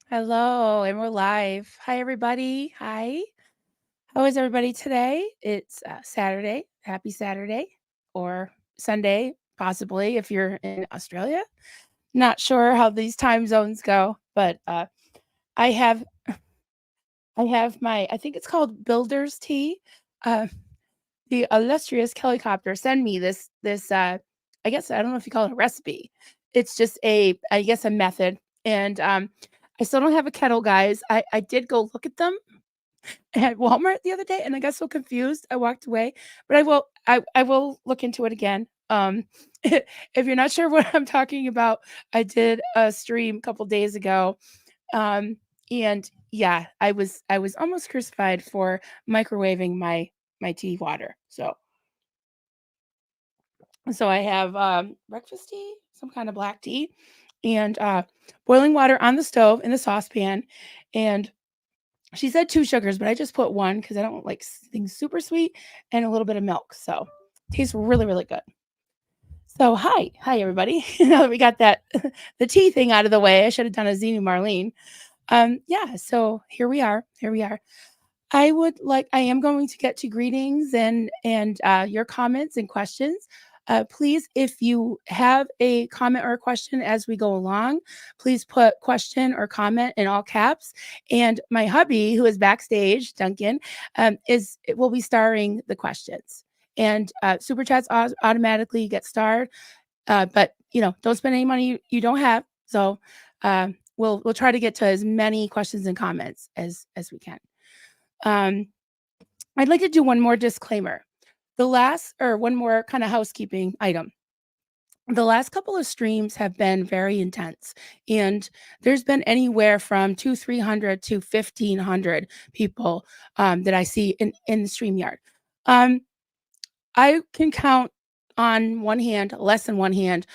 Hello, and we're live. Hi, everybody. Hi. How is everybody today? It's Saturday. Happy Saturday or Sunday, possibly, if you're in Australia. Not sure how these time zones go, but I have I think it's called Builder's Tea. Uh, the illustrious helicopter send me this I guess I don't know if you call it a recipe. It's just I guess a method. And I still don't have a kettle, guys. I did go look at them at Walmart the other day, and I got so confused, I walked away, but I will look into it again. If you're not sure what I'm talking about, I did a stream a couple days ago, um, and yeah, I was almost crucified for microwaving my tea water. So I have, breakfast tea, some kind of black tea, and, boiling water on the stove in the saucepan, and she said 2 sugars, but I just put 1 because I don't like things super sweet, and a little bit of milk, so tastes really, really good. So hi everybody. Now that we got that the tea thing out of the way, I should have done a Xenu Marlene. Yeah, so here we are. I am going to get to greetings and your comments and questions. Please, if you have a comment or a question as we go along, please put question or comment in all caps. And my hubby, who is backstage, Duncan, will be starring the questions. And super chats automatically get starred, but don't spend any money you don't have. So we'll try to get to as many questions and comments as we can. Um, I'd like to do one more disclaimer. One more kind of housekeeping item. The last couple of streams have been very intense, and there's been anywhere from 300 to 1,500 people that I see in the StreamYard. Um, I can count on one hand, less than one hand,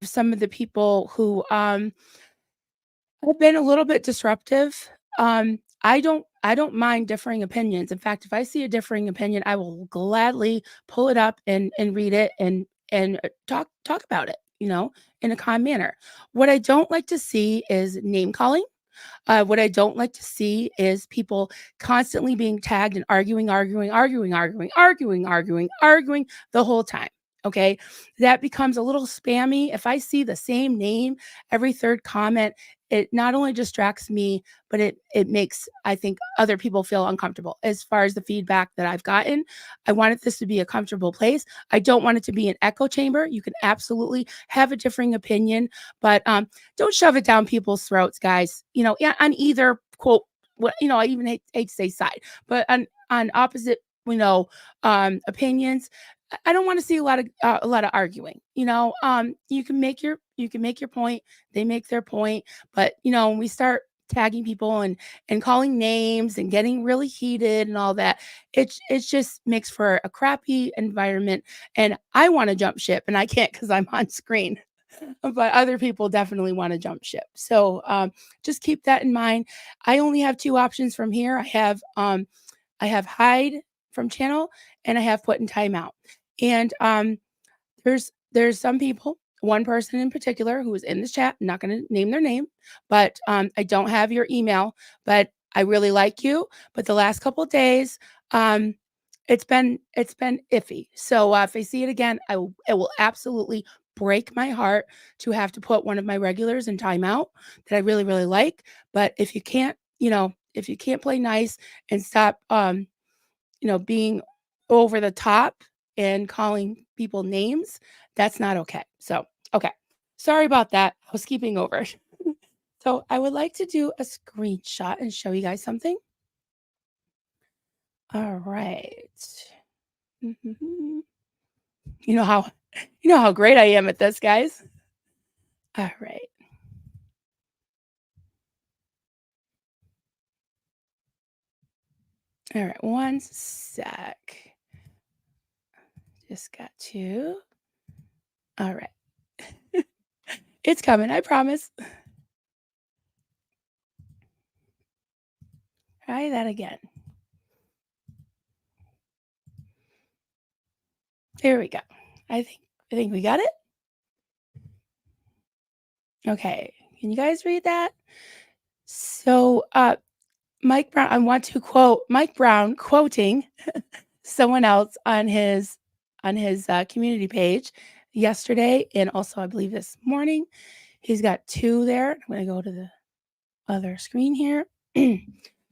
some of the people who have been a little bit disruptive. I don't mind differing opinions. In fact, if I see a differing opinion, I will gladly pull it up and read it and talk about it, in a calm manner. What I don't like to see is name calling. What I don't like to see is people constantly being tagged and arguing the whole time. Okay. That becomes a little spammy. If I see the same name every third comment, it not only distracts me, but it makes, I think, other people feel uncomfortable. As far as the feedback that I've gotten, I wanted this to be a comfortable place. I don't want it to be an echo chamber. You can absolutely have a differing opinion, but don't shove it down people's throats, guys. Yeah, on either quote, I even hate to say side, but on opposite, opinions. I don't want to see a lot of arguing. You can make your point. They make their point, but when we start tagging people and calling names and getting really heated and all that, it just makes for a crappy environment. And I want to jump ship, and I can't because I'm on screen, but other people definitely want to jump ship. So just keep that in mind. I only have 2 options from here. I have hide from channel, and I have put in timeout. And there's some people, one person in particular who is in this chat. I'm not going to name their name, but I don't have your email, but I really like you. But the last couple of days, it's been iffy. So if I see it again, it will absolutely break my heart to have to put one of my regulars in timeout that I really, really like. But if you can't play nice and stop being over the top and calling people names, that's not okay. So, okay. Sorry about that. Housekeeping over. So I would like to do a screenshot and show you guys something. All right. Mhm. You know how great I am at this, guys. All right. All right. One sec. Just got to. All right. It's coming, I promise. Try that again. There we go. I think we got it. Okay. Can you guys read that? So, Mike Brown, I want to quote Mike Brown quoting someone else on his community page yesterday, and also I believe this morning. He's got two there. I'm going to go to the other screen here.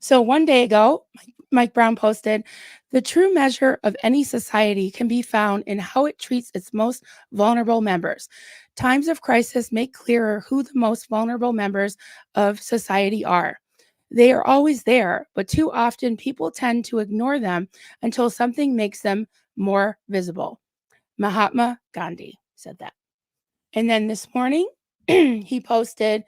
So one day ago, Mike Brown posted, the true measure of any society can be found in how it treats its most vulnerable members. Times of crisis make clearer who the most vulnerable members of society are. They are always there, but too often people tend to ignore them until something makes them more visible. Mahatma Gandhi said that. And then this morning, he posted,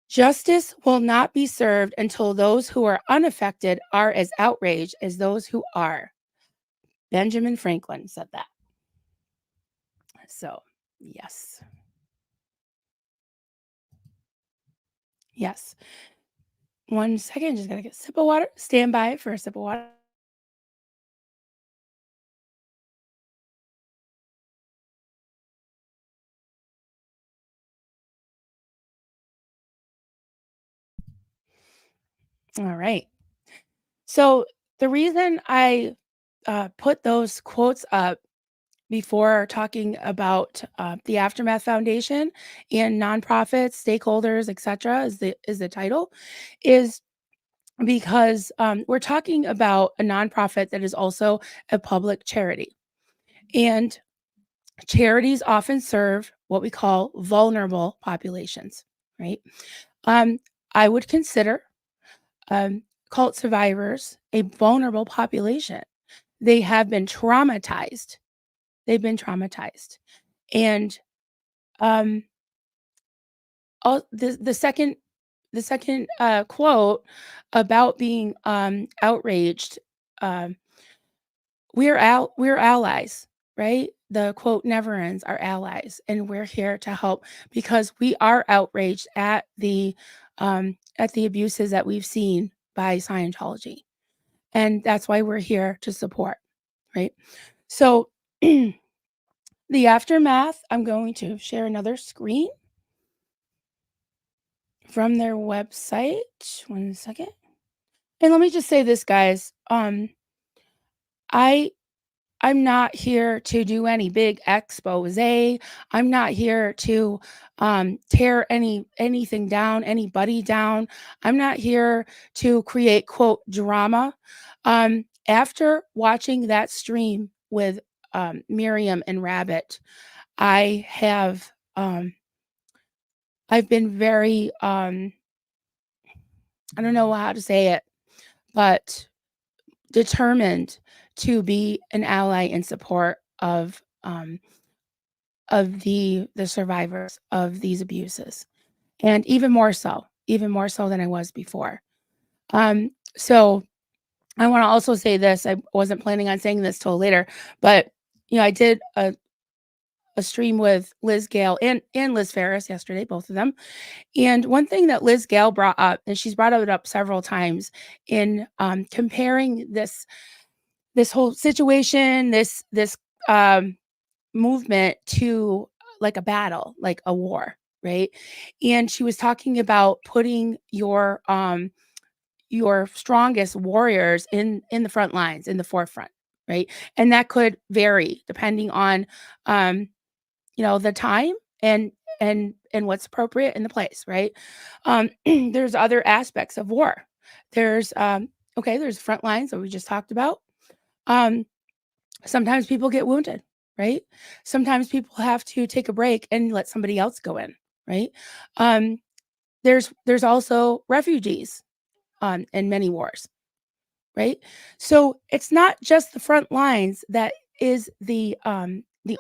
justice will not be served until those who are unaffected are as outraged as those who are. Benjamin Franklin said that. So, yes. Yes. 1 second. Just got to get a sip of water. Stand by for a sip of water. All right. So, the reason I put those quotes up before talking about the Aftermath Foundation and nonprofits, stakeholders, etc., is the title, is because we're talking about a nonprofit that is also a public charity. And charities often serve what we call vulnerable populations, right? Um, I would consider cult survivors a vulnerable population. They have been traumatized. They've been traumatized. And um, the second quote about being outraged, um, we're allies, right? The quote never ends, our allies, and we're here to help because we are outraged at the abuses that we've seen by Scientology. And that's why we're here to support, right? So the aftermath, I'm going to share another screen from their website. 1 second. And let me just say this, guys. I I'm not here to do any big expose. I'm not here to tear anything down, anybody down. I'm not here to create quote drama. After watching that stream with Miriam and Rabbit, I have I've been very I don't know how to say it, but determined to be an ally in support of the survivors of these abuses, and even more so than I was before. So I want to also say this. I wasn't planning on saying this till later, but I did a stream with Liz Gale and Liz Ferris yesterday, both of them. And one thing that Liz Gale brought up, and she's brought it up several times in comparing this whole situation, this movement to like a battle, like a war, right? And she was talking about putting your strongest warriors in the front lines, in the forefront, right? And that could vary depending on the time and what's appropriate in the place, right? There's other aspects of war. There's there's front lines that we just talked about. Um, Sometimes people get wounded, right? Sometimes people have to take a break and let somebody else go in, right? Um, there's also refugees in many wars, right? So it's not just the front lines that is the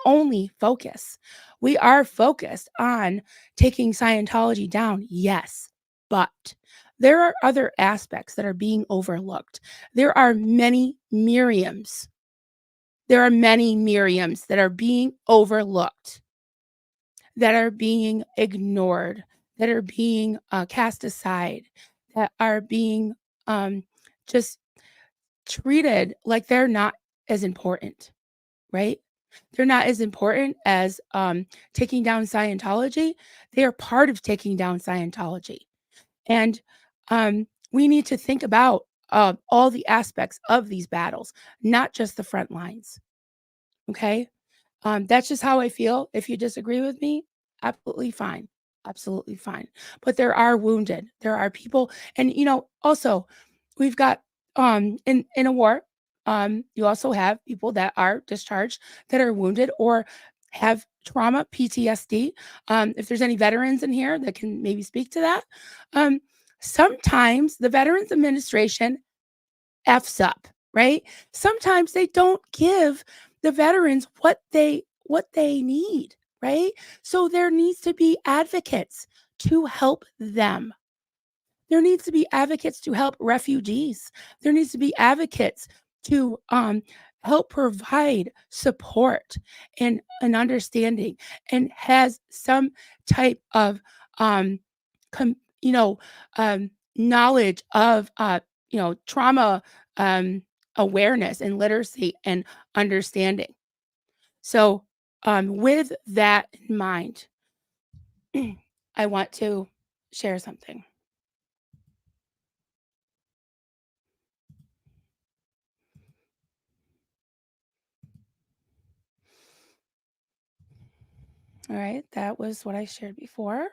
only focus. We are focused on taking Scientology down, yes, but there are other aspects that are being overlooked. There are many Miriams. There are many Miriams that are being overlooked, that are being ignored, that are being cast aside, that are being just treated like they're not as important, right? They're not as important as taking down Scientology. They are part of taking down Scientology. And we need to think about all the aspects of these battles, not just the front lines. Okay. That's just how I feel. If you disagree with me, absolutely fine. Absolutely fine. But there are wounded. There are people, and also we've got in a war, you also have people that are discharged that are wounded or have trauma, PTSD. If there's any veterans in here that can maybe speak to that. Um, Sometimes the Veterans Administration F's up, right? Sometimes they don't give the veterans what they need, right? So there needs to be advocates to help them. There needs to be advocates to help refugees. There needs to be advocates to help provide support and an understanding and has some type of um, com, you know knowledge of trauma um, awareness and literacy and understanding. So with that in mind, I want to share something. All right, that was what I shared before.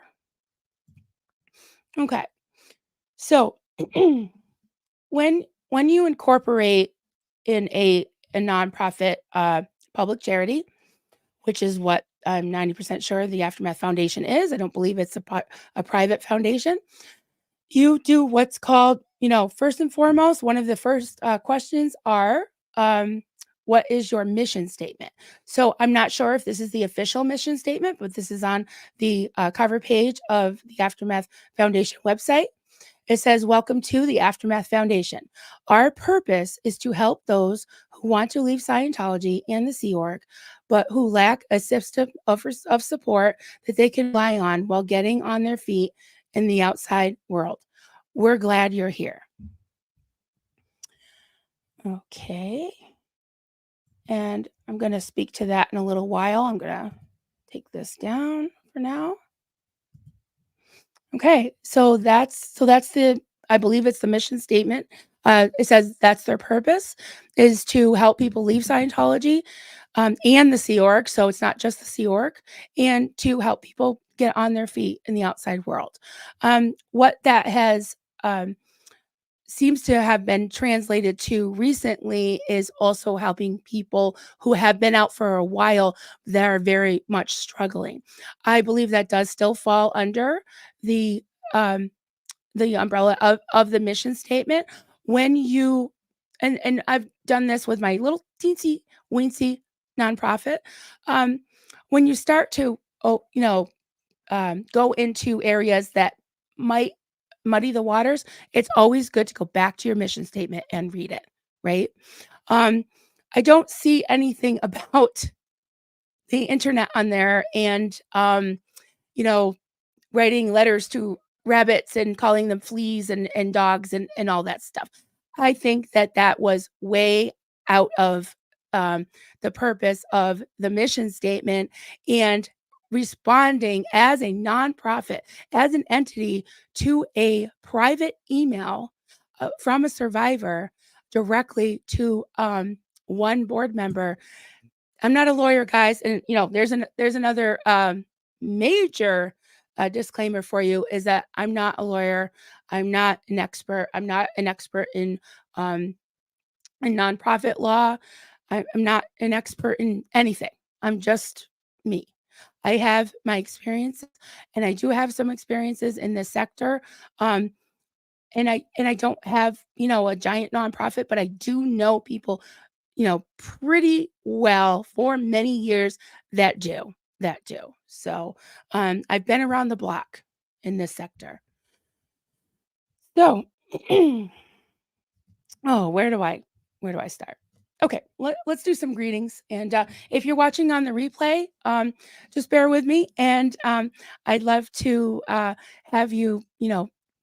Okay. So when you incorporate in a nonprofit public charity, which is what I'm 90% sure the Aftermath Foundation is. I don't believe it's a private foundation. You do what's called, first and foremost, one of the first questions are, what is your mission statement? So I'm not sure if this is the official mission statement, but this is on the cover page of the Aftermath Foundation website. It says, "Welcome to the Aftermath Foundation. Our purpose is to help those who want to leave Scientology and the Sea Org, but who lack a system of support that they can rely on while getting on their feet in the outside world. We're glad you're here." Okay. And I'm going to speak to that in a little while. I'm going to take this down for now. Okay, so that's the I believe it's the mission statement. It says that's their purpose is to help people leave Scientology, and the Sea Org. So it's not just the Sea Org, and to help people get on their feet in the outside world. What that has seems to have been translated to recently is also helping people who have been out for a while that are very much struggling. I believe that does still fall under the um, the umbrella of the mission statement. When you and I've done this with my little teensy weensy nonprofit. Um, when you start to go into areas that might muddy the waters, it's always good to go back to your mission statement and read it, right? Um, I don't see anything about the internet on there and, you know, writing letters to rabbits and calling them fleas and dogs and all that stuff. I think that that was way out of the purpose of the mission statement and responding as a nonprofit, as an entity to a private email from a survivor directly to one board member. I'm not a lawyer, guys, and there's another major disclaimer for you is that I'm not a lawyer. I'm not an expert. I'm not an expert um, in nonprofit law. I'm not an expert in anything. I'm just me. I have my experiences, and I do have some experiences in this sector. Um, and I don't have a giant nonprofit, but I do know people pretty well for many years that do. So, I've been around the block in this sector. So, oh, where do I start? Okay, let's do some greetings. And if you're watching on the replay, just bear with me, and I'd love to have you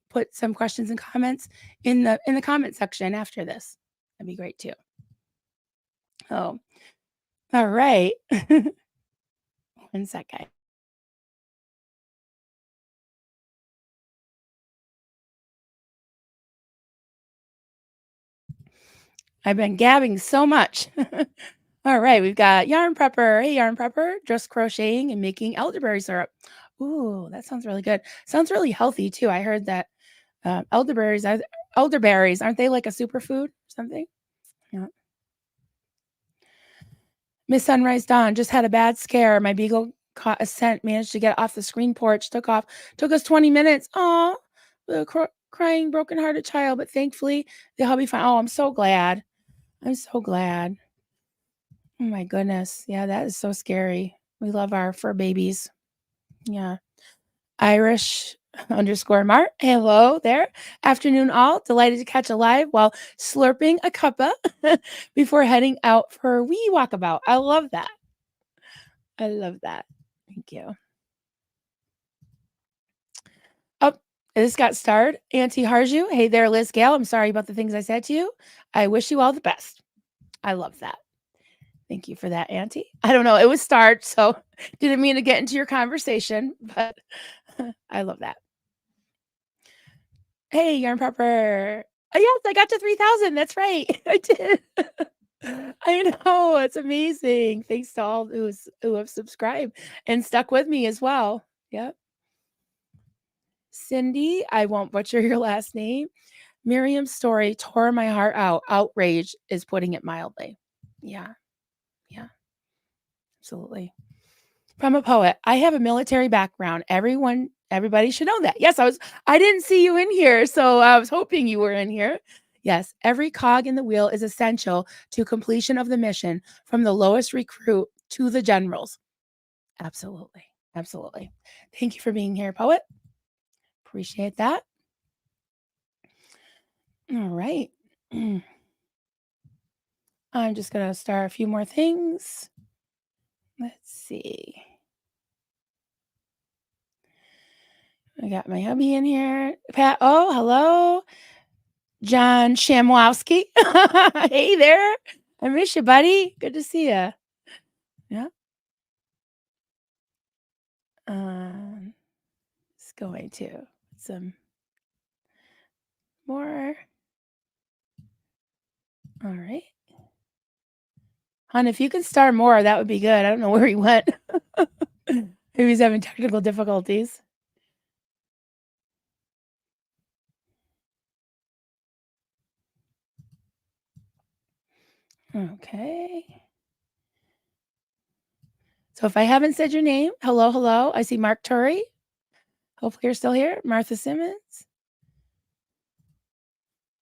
put some questions and comments in the comment section after this. That'd be great too. Oh, all right. One second. I've been gabbing so much. All right, we've got Yarn Prepper. Hey, Yarn Prepper, just crocheting and making elderberry syrup. Ooh, that sounds really good. Sounds really healthy too. I heard that elderberries aren't they like a superfood or something? Yeah. Miss Sunrise Dawn just had a bad scare. My beagle caught a scent, managed to get off the screen porch, took off. Took us 20 minutes. Aw, the crying, broken-hearted child, but thankfully they'll be fine. Oh, I'm so glad. I'm so glad. Oh my goodness. Yeah, that is so scary. We love our fur babies. Yeah. Irish underscore Mart. Hello there. Afternoon all. Delighted to catch a live while slurping a cuppa before heading out for a wee walkabout. I love that. I love that. Thank you. Oh, this got starred. Auntie Harju. Hey there, Liz Gale. I'm sorry about the things I said to you. I wish you all the best. I love that. Thank you for that, Auntie. I don't know. It was starred, so didn't mean to get into your conversation, but I love that. Hey, Yarn Prepper. Oh, yes, I got to 3,000. That's right. I did. I know. It's amazing. Thanks to all who have subscribed and stuck with me as well. Yep. Cindy, I won't butcher your last name. Miriam's story tore my heart out. Outrage is putting it mildly. Yeah. Yeah. Absolutely. I'm a poet. I have a military background. Everybody should know that. Yes, I didn't see you in here, so I was hoping you were in here. Yes, every cog in the wheel is essential to completion of the mission from the lowest recruit to the generals. Absolutely. Absolutely. Thank you for being here, poet. Appreciate that. All right. I'm just going to start a few more things. Let's see. I got my hubby in here. Pat, oh, hello. John Shamwowski. Hey there. I miss you, buddy. Good to see you. Yeah. It's going to some more. All right. Hon, if you can start more, that would be good. I don't know where he went. Maybe he's having technical difficulties. Okay. So if I haven't said your name, hello, hello. I see Mark Turry. Hopefully you're still here. Martha Simmons.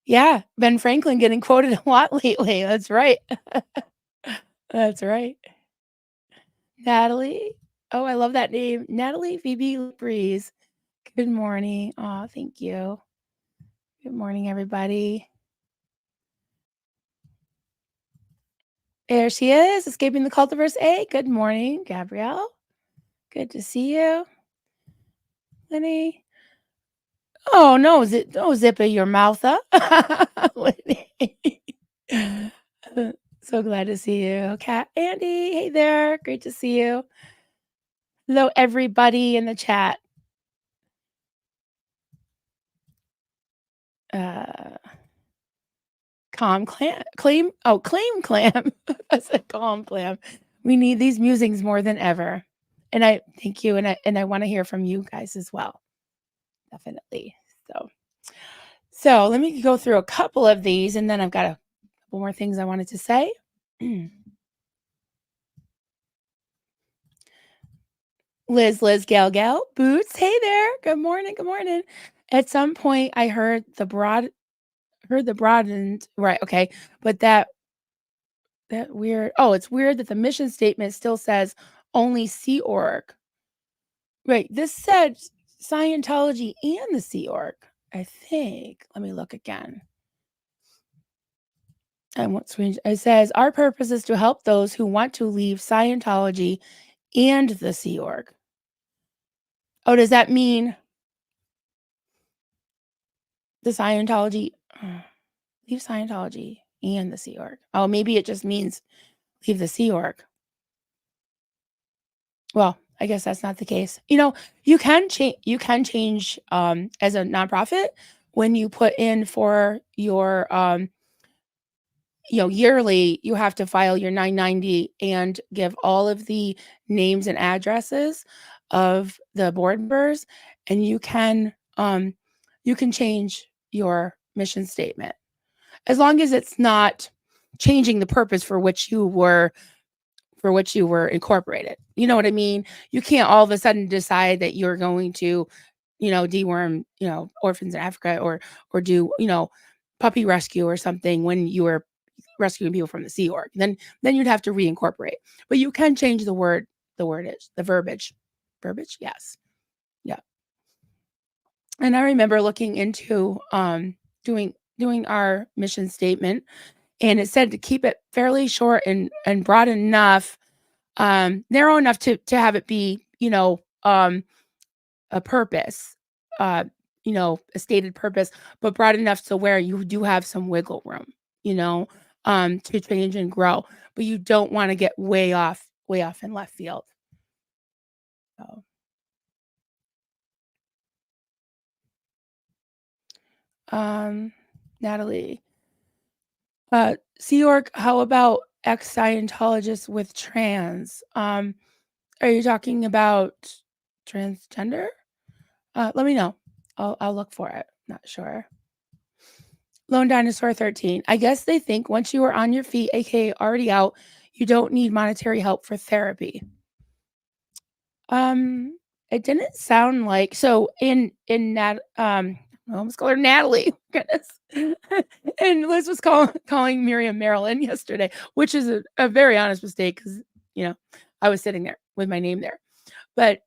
Yeah, Ben Franklin getting quoted a lot lately. That's right. That's right. Natalie. Oh, I love that name. Natalie Phoebe Breeze. Good morning. Oh, thank you. Good morning, everybody. There she is, escaping the cultiverse A. Good morning, Gabrielle. Good to see you. Lenny. Oh, no, zip your mouth up. Lenny. So glad to see you. Kat, Andy, hey there. Great to see you. Hello, everybody in the chat. Calm clam, claim clam. I said calm clam. We need these musings more than ever. And I thank you. And I want to hear from you guys as well. Definitely. So let me go through a couple of these and then I've got a couple more things I wanted to say. Liz, Gal, Boots. Hey there. Good morning. Good morning. At some point I heard the broadened, right, okay. But that weird. Oh, it's weird that the mission statement still says only Sea Org. Right. This said Scientology and the Sea Org, I think. Let me look again. I won't screen. It says our purpose is to help those who want to leave Scientology and the Sea Org. Oh, does that mean the Scientology leave Scientology and the Sea Org? Oh, maybe it just means leave the Sea Org. Well, I guess that's not the case. You can change as a nonprofit when you put in for your yearly you have to file your 990 and give all of the names and addresses of the board members, and you can change your mission statement as long as it's not changing the purpose for which you were incorporated. You know what I mean? You can't all of a sudden decide that you're going to, deworm, orphans in Africa, or do, puppy rescue or something when you were rescuing people from the Sea Org. Then you'd have to reincorporate. But you can change the verbiage. Verbiage? Yes. Yeah. And I remember looking into doing our mission statement, and it said to keep it fairly short and broad enough, narrow enough to have it be, a purpose, uh, a stated purpose, but broad enough to where you do have some wiggle room, you know, to change and grow, but you don't want to get way off in left field. So, um, Natalie, Sea Org, how about ex Scientologists with trans? Are you talking about transgender? Let me know. I'll look for it. Not sure. Lone Dinosaur 13. I guess they think once you are on your feet, aka already out, you don't need monetary help for therapy. Um, it didn't sound like so in Nat I almost call her Natalie. Goodness. And Liz was calling Miriam Marilyn yesterday, which is a very honest mistake because I was sitting there with my name there. But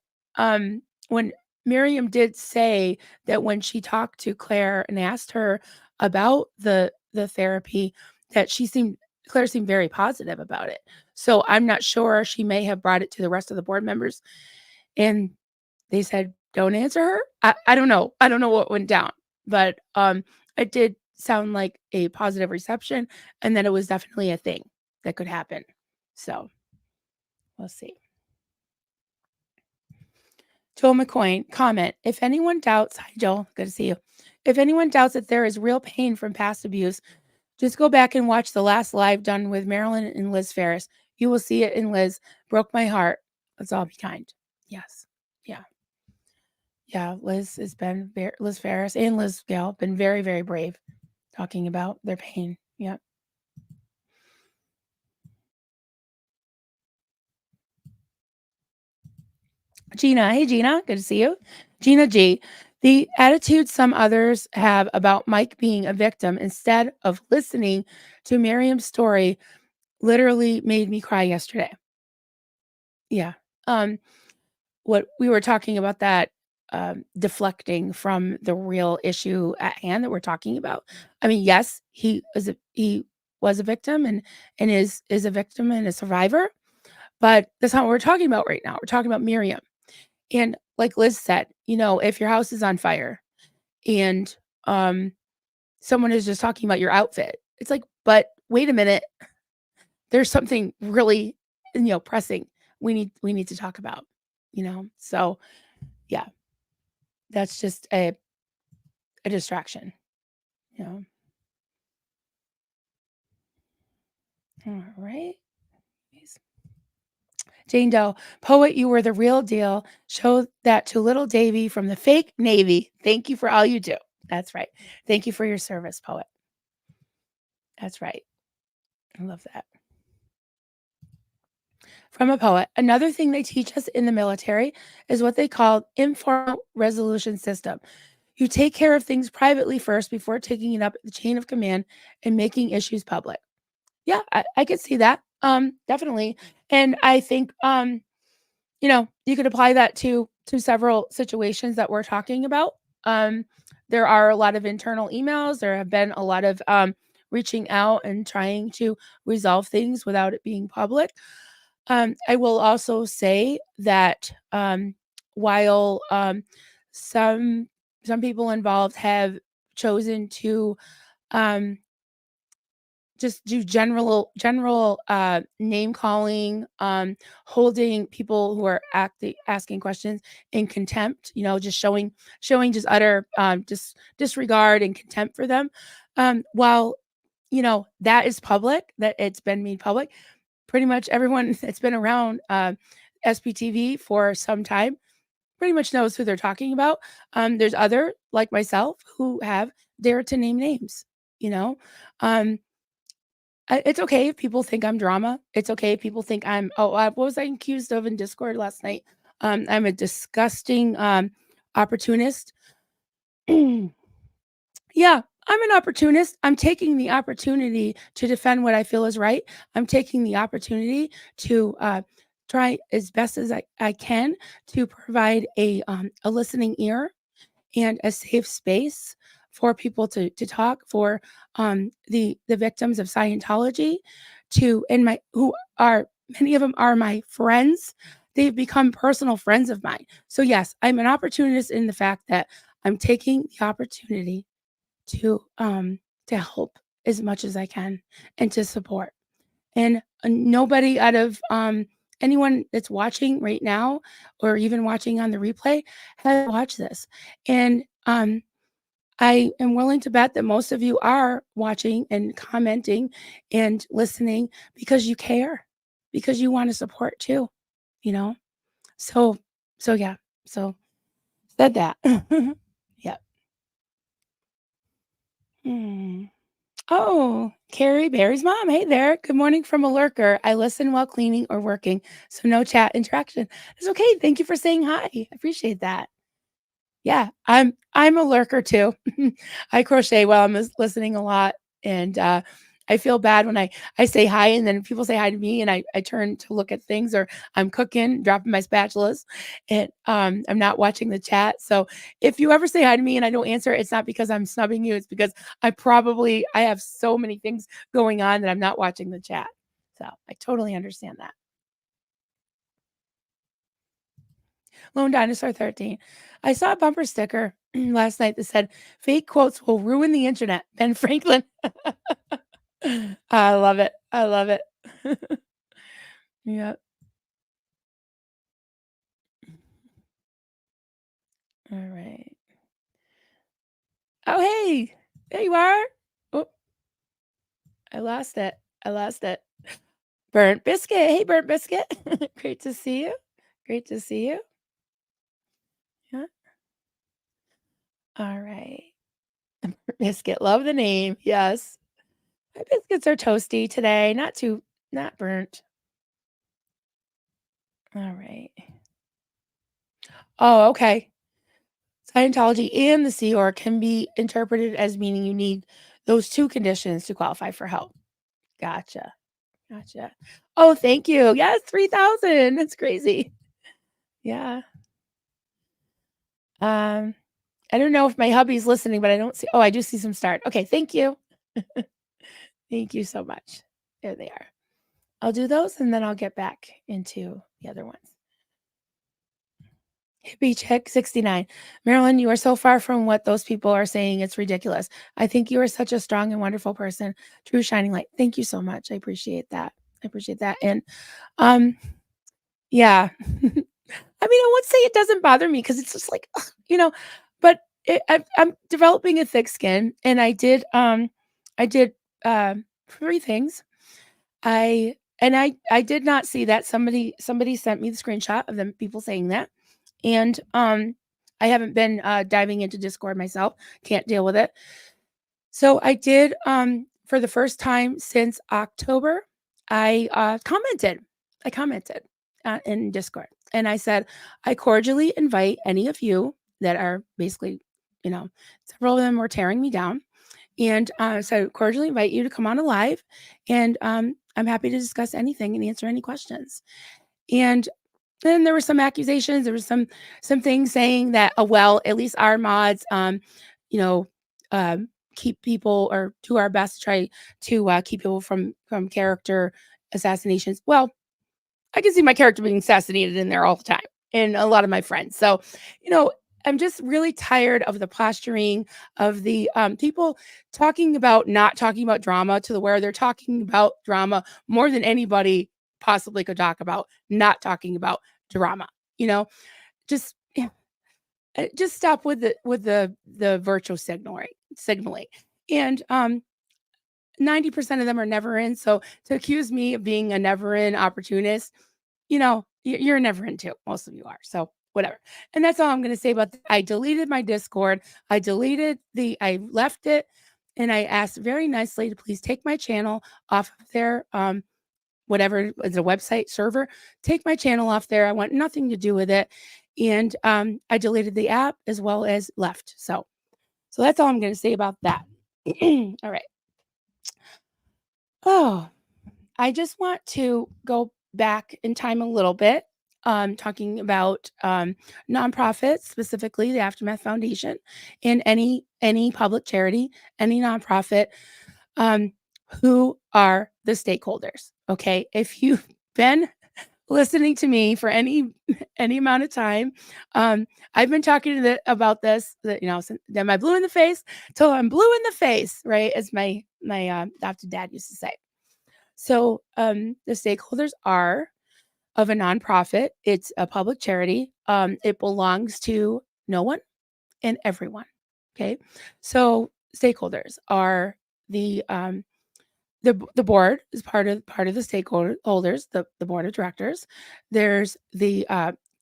when Miriam did say that when she talked to Claire and asked her about the therapy, that Claire seemed very positive about it. So I'm not sure, she may have brought it to the rest of the board members and they said, don't answer her. I don't know. I don't know what went down, but it did sound like a positive reception and that it was definitely a thing that could happen. So we'll see. Joel McCoy, comment. If anyone doubts, hi Joel, good to see you. If anyone doubts that there is real pain from past abuse, just go back and watch the last live done with Marilyn and Liz Ferris. You will see it in Liz. Broke my heart. Let's all be kind. Yes. Yeah. Yeah. Liz Ferris and Liz Gale been very, very brave talking about their pain. Yeah. Gina. Hey, Gina. Good to see you. Gina G. The attitude some others have about Mike being a victim instead of listening to Miriam's story literally made me cry yesterday. Yeah. What we were talking about that deflecting from the real issue at hand that we're talking about. I mean, yes, he was a victim and is a victim and a survivor, but that's not what we're talking about right now. We're talking about Miriam. And like Liz said, if your house is on fire and someone is just talking about your outfit, it's like, but wait a minute, there's something really, pressing we need to talk about, So yeah, that's just a distraction, you know. All right. Jane Doe, poet, you were the real deal. Show that to little Davy from the fake Navy. Thank you for all you do. That's right. Thank you for your service, poet. That's right. I love that. From a poet, another thing they teach us in the military is what they call informal resolution system. You take care of things privately first before taking it up the chain of command and making issues public. Yeah, I could see that. Definitely. And I think you could apply that to several situations that we're talking about. Um, there are a lot of internal emails. There have been a lot of reaching out and trying to resolve things without it being public. I will also say that while some people involved have chosen to um, just do general name calling, holding people who are asking questions in contempt, just showing just utter disregard and contempt for them, while that is public, that it's been made public. Pretty much everyone that's been around, SPTV for some time pretty much knows who they're talking about. There's other, like myself, who have dared to name names, you know? Um, it's okay if people think I'm drama. It's okay if people think what was I accused of in Discord last night? I'm a disgusting, opportunist. Yeah, I'm an opportunist. I'm taking the opportunity to defend what I feel is right. I'm taking the opportunity to try as best as I can to provide a listening ear and a safe space for people to talk, for the victims of Scientology, to and my who are many of them are my friends. They've become personal friends of mine. So yes, I'm an opportunist in the fact that I'm taking the opportunity to help as much as I can and to support. And nobody out of anyone that's watching right now or even watching on the replay has watched this. And I am willing to bet that most of you are watching and commenting and listening because you care, because you want to support too, you know? So, so yeah. So said that. Yeah. Hmm. Oh, Carrie Barry's mom. Hey there. Good morning from a lurker. I listen while cleaning or working, so no chat interaction. It's okay. Thank you for saying hi. I appreciate that. Yeah, I'm a lurker too. I crochet while I'm listening a lot, and I feel bad when I say hi and then people say hi to me, and I turn to look at things, or I'm cooking, dropping my spatulas, and I'm not watching the chat. So if you ever say hi to me and I don't answer, it's not because I'm snubbing you. It's because I have so many things going on that I'm not watching the chat. So I totally understand that. Lone Dinosaur 13. I saw a bumper sticker last night that said, "Fake quotes will ruin the internet." Ben Franklin. I love it. I love it. Yep. All right. Oh, hey. There you are. Oh, I lost it. I lost it. Burnt Biscuit. Hey, Burnt Biscuit. Great to see you. Great to see you. Yeah. All right. Burnt Biscuit. Love the name. Yes. My biscuits are toasty today. Not burnt. All right. Oh, okay. Scientology and the Sea Org can be interpreted as meaning you need those 2 conditions to qualify for help. Gotcha, gotcha. Oh, thank you. Yes, 3,000. That's crazy. Yeah. Um, I don't know if my hubby's listening, but I don't see I do see some start. Okay, thank you. Thank you so much. There they are. I'll do those, and then I'll get back into the other ones. Hippie Chick 69. Marilyn, you are so far from what those people are saying. It's ridiculous. I think you are such a strong and wonderful person. True shining light. Thank you so much. I appreciate that. I appreciate that. And yeah. I would say it doesn't bother me because it's just like, ugh, but I'm developing a thick skin, and I did 3 things. I did not see that somebody sent me the screenshot of them people saying that. And I haven't been diving into Discord myself. Can't deal with it. So I did for the first time since October, I commented in Discord, and I said, I cordially invite any of you that are basically, you know, several of them were tearing me down. And so I cordially invite you to come on a live, and I'm happy to discuss anything and answer any questions. And then there were some accusations. There was some things saying that, well, at least our mods, you know, um, keep people or do our best to try to keep people from character assassinations. Well, I can see my character being assassinated in there all the time, and a lot of my friends. So, you know, I'm just really tired of the posturing of the people talking about not talking about drama to the where they're talking about drama more than anybody possibly could talk about not talking about drama. You know, just yeah, just stop with the virtual signaling. And 90% of them are never in. So to accuse me of being a never in opportunist, you're never in too. Most of you are. So whatever. And that's all I'm going to say about that. I deleted my Discord. I left it, and I asked very nicely to please take my channel off of their whatever is a website server. Take my channel off there. I want nothing to do with it. And I deleted the app as well as left. So that's all I'm going to say about that. All right. Oh, I just want to go back in time a little bit, talking about nonprofits, specifically the Aftermath Foundation, and any public charity, any nonprofit, um, who are the stakeholders. Okay, if you've been listening to me for any amount of time, I've been talking about this, since am I blue in the face till I'm blue in the face, right? As my adopted dad used to say. So the stakeholders are of a nonprofit. It's a public charity. It belongs to no one and everyone. Okay, so stakeholders are the the board is part of the stakeholders, the board of directors. There's the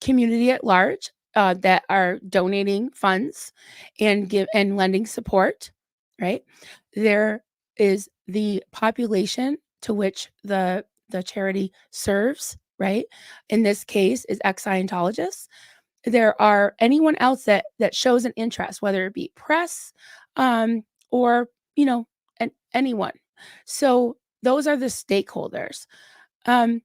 community at large that are donating funds and lending support, right? There is the population to which the charity serves, right? In this case, is ex-Scientologists. There are anyone else that shows an interest, whether it be press, or anyone. So those are the stakeholders. Um,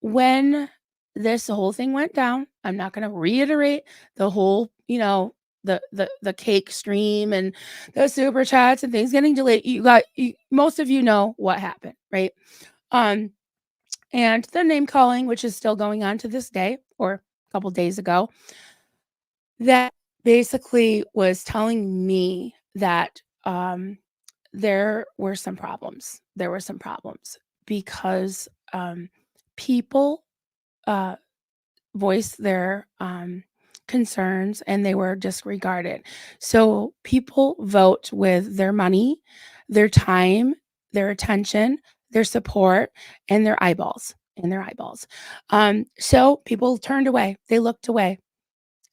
when this whole thing went down, I'm not going to reiterate the whole, the cake stream and the super chats and things getting delayed. Most of you know what happened, right? Um, and the name calling, which is still going on to this day, or a couple days ago, that basically was telling me that there were some problems. There were some problems because people uh, voiced their concerns and they were disregarded. So people vote with their money, their time, their attention, their support, and their eyeballs. So people turned away. They looked away,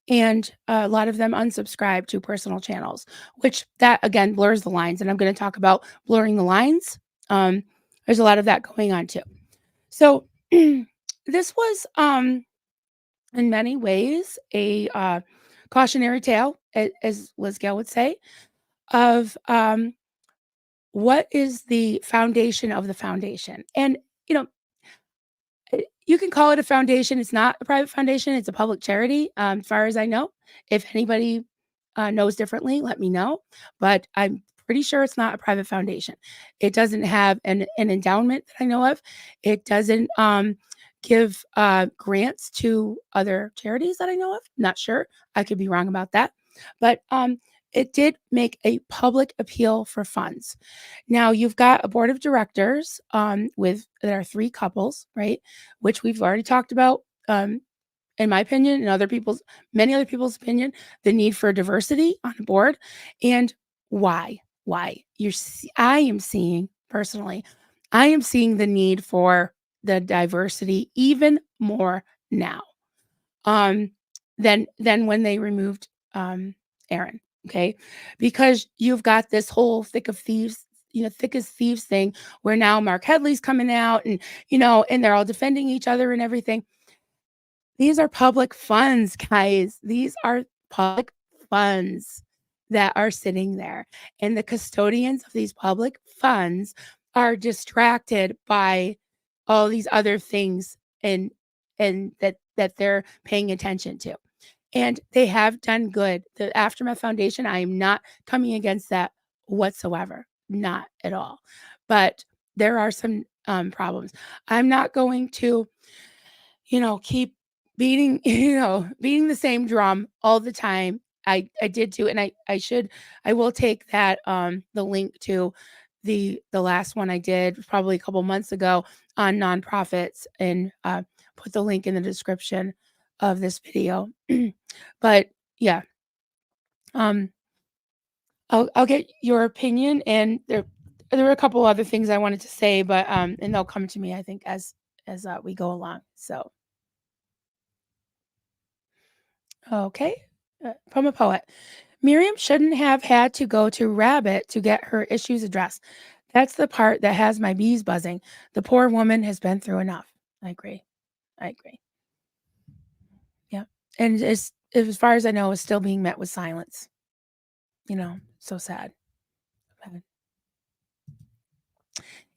and a lot of them unsubscribe to personal channels, which that again blurs the lines, and I'm going to talk about blurring the lines. There's a lot of that going on too. So this was in many ways a cautionary tale, as Liz Gale would say, of what is the foundation of the foundation. And you know you can call it a foundation. It's not a private foundation. It's a public charity, as far as I know. If anybody knows differently, let me know. But I'm pretty sure it's not a private foundation. It doesn't have an endowment that I know of. It doesn't give grants to other charities that I know of. Not sure. I could be wrong about that. But it did make a public appeal for funds. Now you've got a board of directors with there are 3 couples, right? Which we've already talked about. In my opinion, and many other people's opinion, the need for diversity on a board, and why? I am seeing personally, I am seeing the need for the diversity even more now, um, than when they removed Aaron. Okay, because you've got this whole thick as thieves thing where now Mark Headley's coming out, and they're all defending each other and everything. These are public funds, guys. These are public funds that are sitting there. And the custodians of these public funds are distracted by all these other things and that they're paying attention to. And they have done good. The Aftermath Foundation, I am not coming against that whatsoever. Not at all. But there are some problems. I'm not going to keep beating, beating the same drum all the time. I did too, and I will take that the link to the last one I did probably a couple months ago on nonprofits, and put the link in the description of this video. But yeah, um I'll get your opinion, and there were a couple other things I wanted to say, but and they'll come to me, I think, as we go along. So, okay, from a poet. Miriam shouldn't have had to go to Rabbit to get her issues addressed. That's the part that has my bees buzzing. The poor woman has been through enough. I agree. I agree. Yeah. And as far as I know, is still being met with silence. So sad. Sad.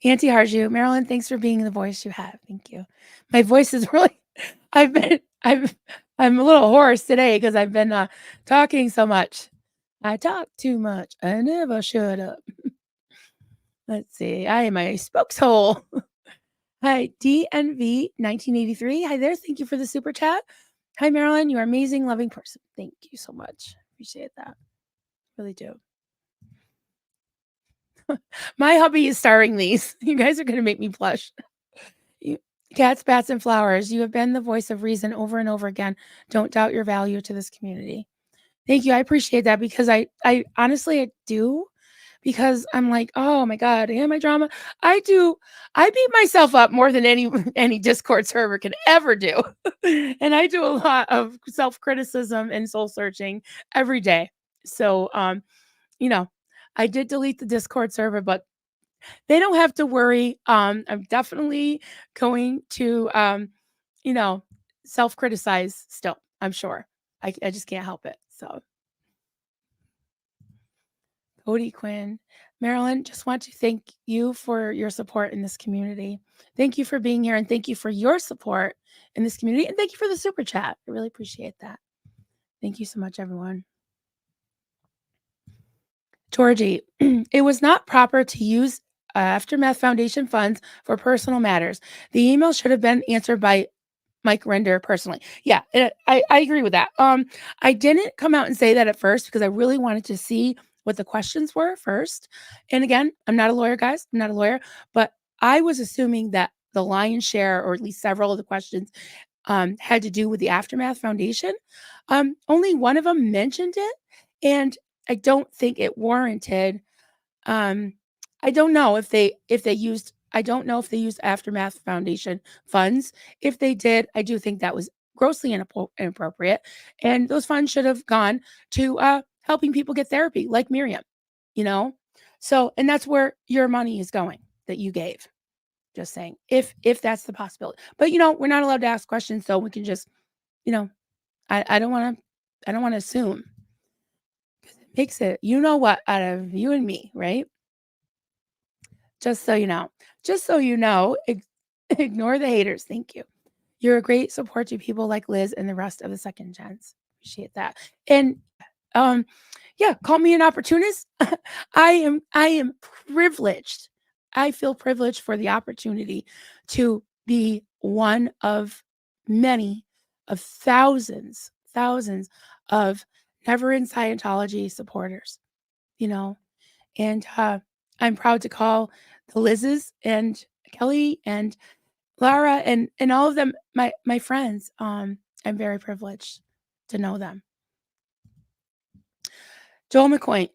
Auntie Harju, Marilyn, thanks for being the voice you have. Thank you. My voice is really, I've been, I'm a little hoarse today because I've been talking so much. I talk too much. I never shut up. Let's see. I am a spokeshole. Hi, DNV 1983. Hi there. Thank you for the super chat. Hi, Marilyn. You are amazing, loving person. Thank you so much. Appreciate that. Really do. My hubby is starring these. You guys are going to make me blush. You, cats, bats, and flowers. You have been the voice of reason over and over again. Don't doubt your value to this community. Thank you. I appreciate that because I honestly I do because I'm like, oh my God, am I drama? I do. I beat myself up more than any Discord server can ever do. And I do a lot of self-criticism and soul searching every day. So you know, I did delete the Discord server, but they don't have to worry. I'm definitely going to you know, self-criticize still, I'm sure. I just can't help it. So Cody Quinn. Marilyn, just want to thank you for your support in this community. Thank you for being here and thank you for your support in this community. And thank you for the super chat. I really appreciate that. Thank you so much, everyone. Georgie, it was not proper to use Aftermath Foundation funds for personal matters. The email should have been answered by Mike Render personally. Yeah, I agree with that. I didn't come out and say that at first because I really wanted to see what the questions were first. And again, I'm not a lawyer, guys. I'm not a lawyer, but I was assuming that the lion's share, or at least several of the questions, had to do with the Aftermath Foundation. Only one of them mentioned it, and I don't think it warranted. Um, I don't know if they used. I don't know if they used Aftermath Foundation funds. If they did, I do think that was grossly inappropriate, and those funds should have gone to helping people get therapy, like Miriam. You know, so and that's where your money is going that you gave. Just saying, if that's the possibility. But we're not allowed to ask questions, so we can just, you know, I don't want to, I don't want to assume because it makes it, what, out of you and me, right? Just so you know, ignore the haters. Thank you. You're a great support to people like Liz and the rest of the second gens. Appreciate that. And um, yeah, call me an opportunist. I am privileged. I feel privileged for the opportunity to be one of many of thousands of Never in Scientology supporters, you know, and I'm proud to call the Liz's and Kelly and Lara and all of them my friends. I'm very privileged to know them. Joel McCoy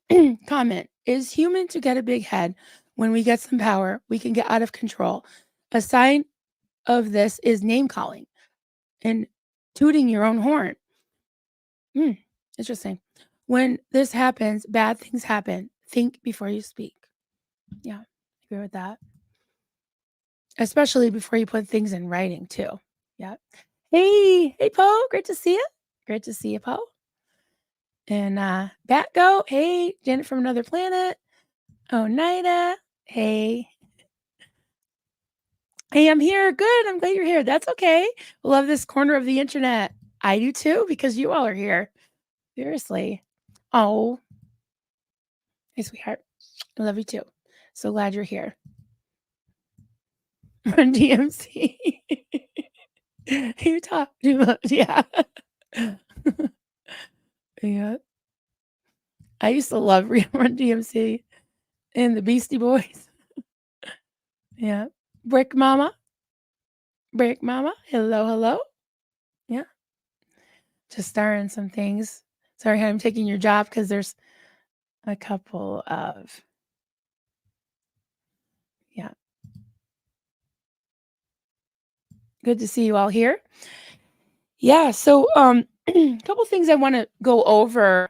comment: Is human to get a big head? When we get some power, we can get out of control. A sign of this is name calling and tooting your own horn. Hmm, interesting. When this happens, bad things happen. Think before you speak. Yeah, I agree with that. Especially before you put things in writing too. Yeah. Hey, Poe. Great to see you. Great to see you, Poe. And Batgo. Hey, Janet from another planet. Oneida. Hey. Hey, I'm here. Good. I'm glad you're here. That's okay. Love this corner of the internet. I do too, because you all are here. Seriously. Oh, hey, sweetheart. I love you too. So glad you're here. Run DMC. You talk too much. Yeah. Yeah. I used to love Run DMC and the Beastie Boys. Yeah. Brick Mama. Brick Mama. Hello. Yeah. Just starring some things. Sorry, I'm taking your job because there's a couple of Good to see you all here. Yeah, so a couple things I want to go over.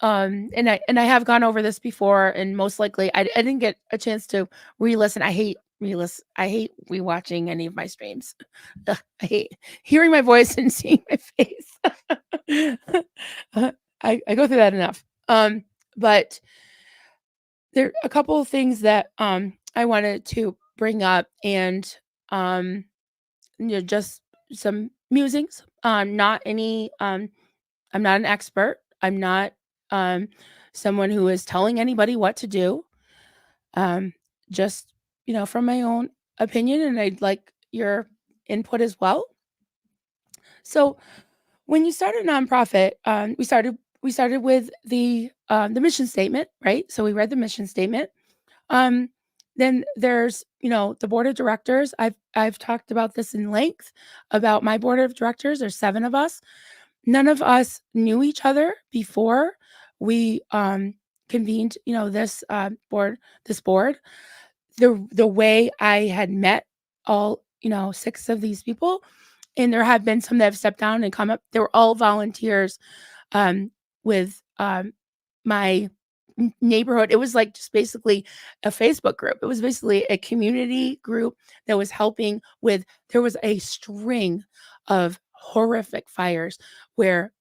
And I have gone over this before, and most likely I didn't get a chance to re-listen. I hate rewatching any of my streams. Ugh, I hate hearing my voice and seeing my face. Uh, I go through that enough. But there are a couple of things that I wanted to bring up, and um just some musings. Not any I'm not an expert. I'm not um someone who is telling anybody what to do. Um just, from my own opinion, and I'd like your input as well. So, when you start a nonprofit, we started with the mission statement, right? So we read the mission statement. Um, then there's, the board of directors. I've talked about this in length about my board of directors. There's 7 of us. None of us knew each other before we convened, this board. The way I had met all, 6 of these people, and there have been some that have stepped down and come up. They were all volunteers with my neighborhood. It was like just basically a Facebook group. It was basically a community group that was helping with. There was a string of horrific fires where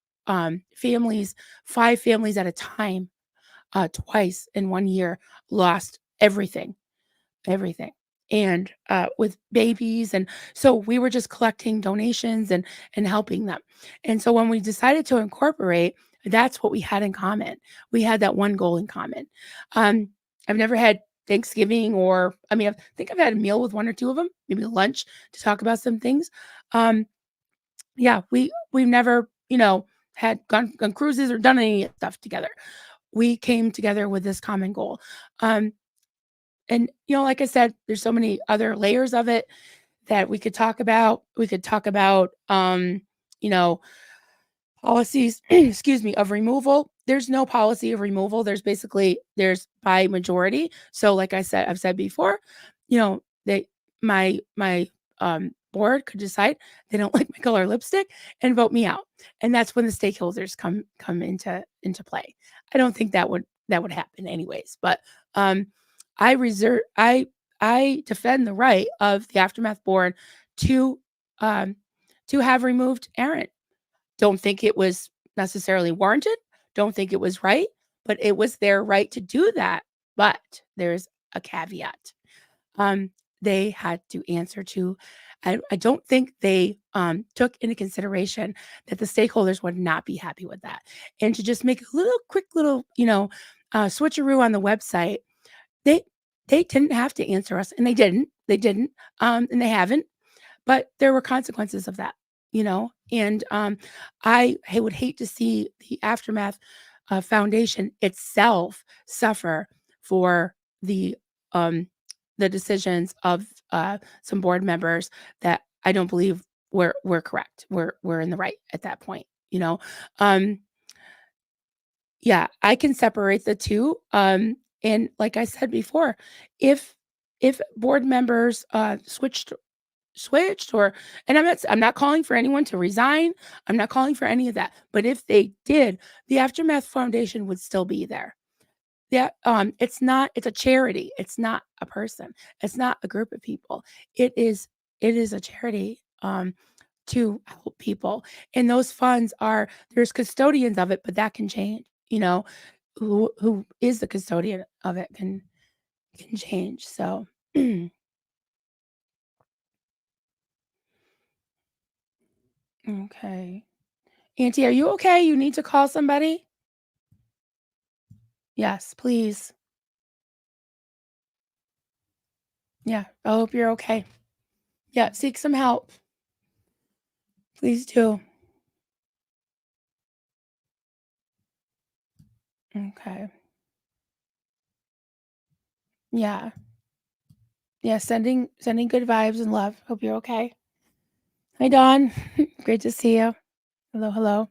families, 5 families at a time, twice in 1 year, lost everything. And with babies, and so we were just collecting donations and helping them. And so when we decided to incorporate, that's what we had in common. We had that one goal in common. um I've never had Thanksgiving, or I mean, I think I've had a meal with 1 or 2 of them, maybe lunch, to talk about some things. um yeah, we've never, had gone on cruises or done any stuff together. We came together with this common goal. um and, like I said, there's so many other layers of it that we could talk about. We could talk about, you know, policies, excuse me, of removal. There's no policy of removal. There's by majority. So, like I've said before, they my board could decide they don't like my color lipstick and vote me out. And that's when the stakeholders come into play. I don't think that would happen anyways. But um I reserve I defend the right of the Aftermath board to um to have removed Aaron. Don't think it was necessarily warranted, don't think it was right, but it was their right to do that. But there's a caveat. Um, they had to answer to. I don't think they took into consideration that the stakeholders would not be happy with that. And to just make a quick little, switcheroo on the website, they they didn't have to answer us, and they didn't. And they haven't. But there were consequences of that, and I would hate to see the Aftermath Foundation itself suffer for the um, the decisions of some board members that I don't believe were correct. We're in the right at that point, Um, yeah, I can separate the two. And like I said before, if board members switched, or, and I'm not calling for anyone to resign. I'm not calling for any of that. But if they did, the Aftermath Foundation would still be there. Yeah, it's a charity. It's not a person. It's not a group of people. It is a charity to help people. And those funds there's custodians of it, but that can change. Who is the custodian of it can change. So okay. Auntie, are you okay? You need to call somebody? Yes, please. Yeah, I hope you're okay. Yeah, seek some help. Please do. Okay. Yeah. Yeah, sending good vibes and love. Hope you're okay. Hi, Dawn. Great to see you. Hello, hello.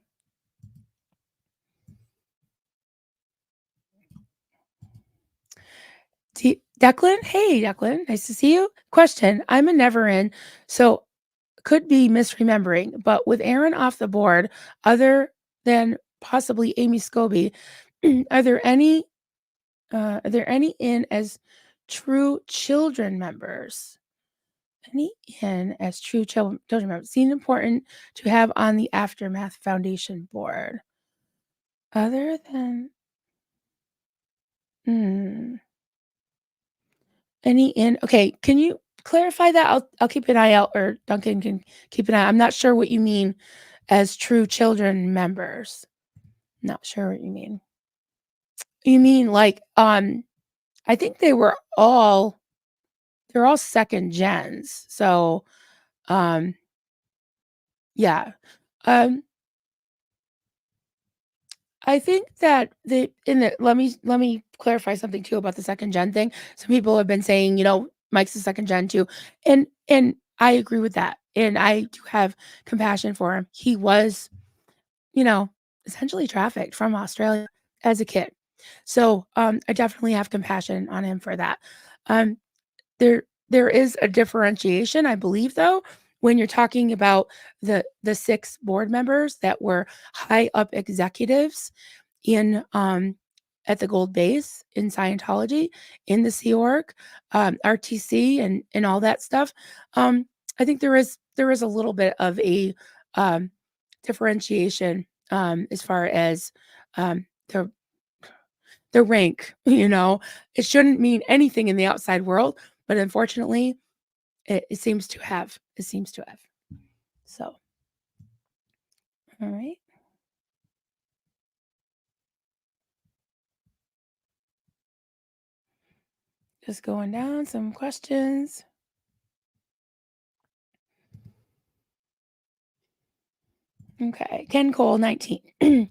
Declan? Hey, Declan. Nice to see you. Question. I'm a never in. So could be misremembering, but with Aaron off the board, other than possibly Amy Scobie, are there any in as true children members? Any in as true children members seem important to have on the Aftermath Foundation board. Other than hmm, any in okay, can you clarify that? I'll keep an eye out, or Duncan can keep an eye. I'm not sure what you mean as true children members. Not sure what you mean. You mean like I think they're all second gens. So um yeah. Um I think that the in the let me clarify something too about the second gen thing. Some people have been saying, Mike's the second gen too. And I agree with that. And I do have compassion for him. He was, you know, essentially trafficked from Australia as a kid. So I definitely have compassion on him for that. Um there is a differentiation, I believe, though, when you're talking about the 6 board members that were high up executives in, at the Gold Base, in Scientology, in the Sea Org, RTC, and all that stuff. I think there is a little bit of a, differentiation, as far as, the rank, you know? It shouldn't mean anything in the outside world, but unfortunately, it seems to have. It seems to have. So, all right. Just going down some questions. Okay. Ken Cole, 19.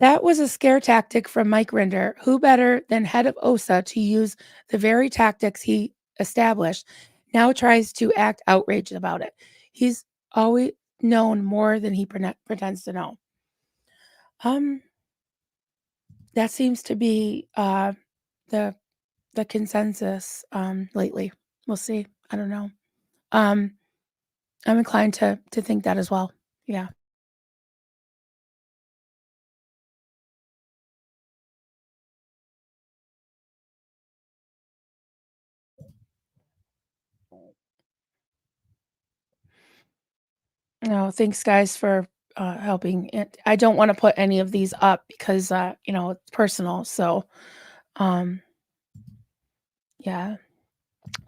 That was a scare tactic from Mike Rinder. Who better than head of OSA to use the very tactics he established? Now tries to act outraged about it. He's always known more than he pretends to know. Um, that seems to be the the consensus lately. We'll see. I don't know. Um, I'm inclined to think that as well. Yeah. No, thanks guys for helping. I don't want to put any of these up because it's personal. So um yeah.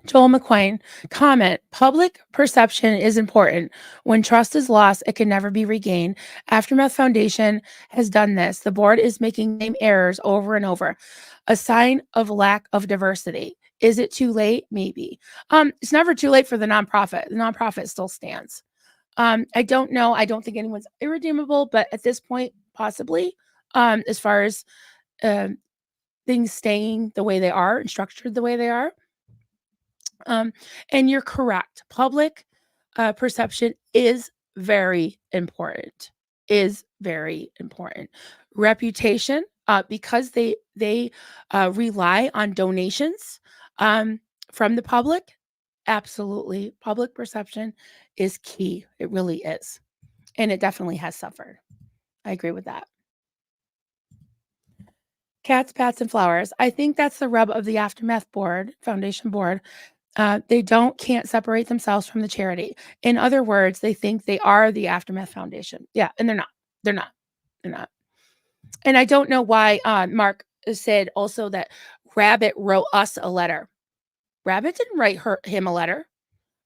Joel McQuain, comment, public perception is important. When trust is lost, it can never be regained. Aftermath Foundation has done this. The board is making same errors over and over. A sign of lack of diversity. Is it too late? Maybe. It's never too late for the nonprofit. The nonprofit still stands. I don't know. I don't think anyone's irredeemable, but at this point, possibly. As far as um, things staying the way they are and structured the way they are. And you're correct. Public perception is very important. Is very important. Reputation, because they rely on donations from the public. Absolutely, public perception is key. It really is, and it definitely has suffered. I agree with that. Cats, pats, and flowers. I think that's the rub of the Aftermath board, foundation board. They can't separate themselves from the charity. In other words, they think they are the Aftermath Foundation. Yeah, and they're not. They're not. They're not. And I don't know why Mark said also that Rabbit wrote us a letter. Rabbit didn't write him a letter.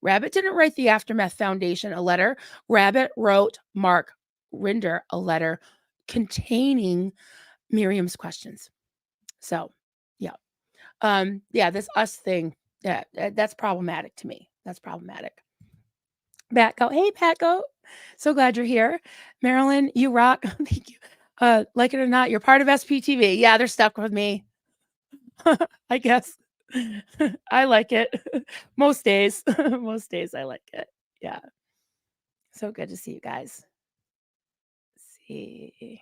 Rabbit didn't write the Aftermath Foundation a letter. Rabbit wrote Mark Rinder a letter containing Miriam's questions. So, yeah. Yeah, this us thing, yeah, that's problematic to me. That's problematic. Pat Goat. Hey, Pat Goat. So glad you're here. Marilyn, you rock. Thank you. Like it or not, you're part of SPTV. Yeah, they're stuck with me. I guess. I like it. Most days. Most days I like it. Yeah. So good to see you guys. Let's see.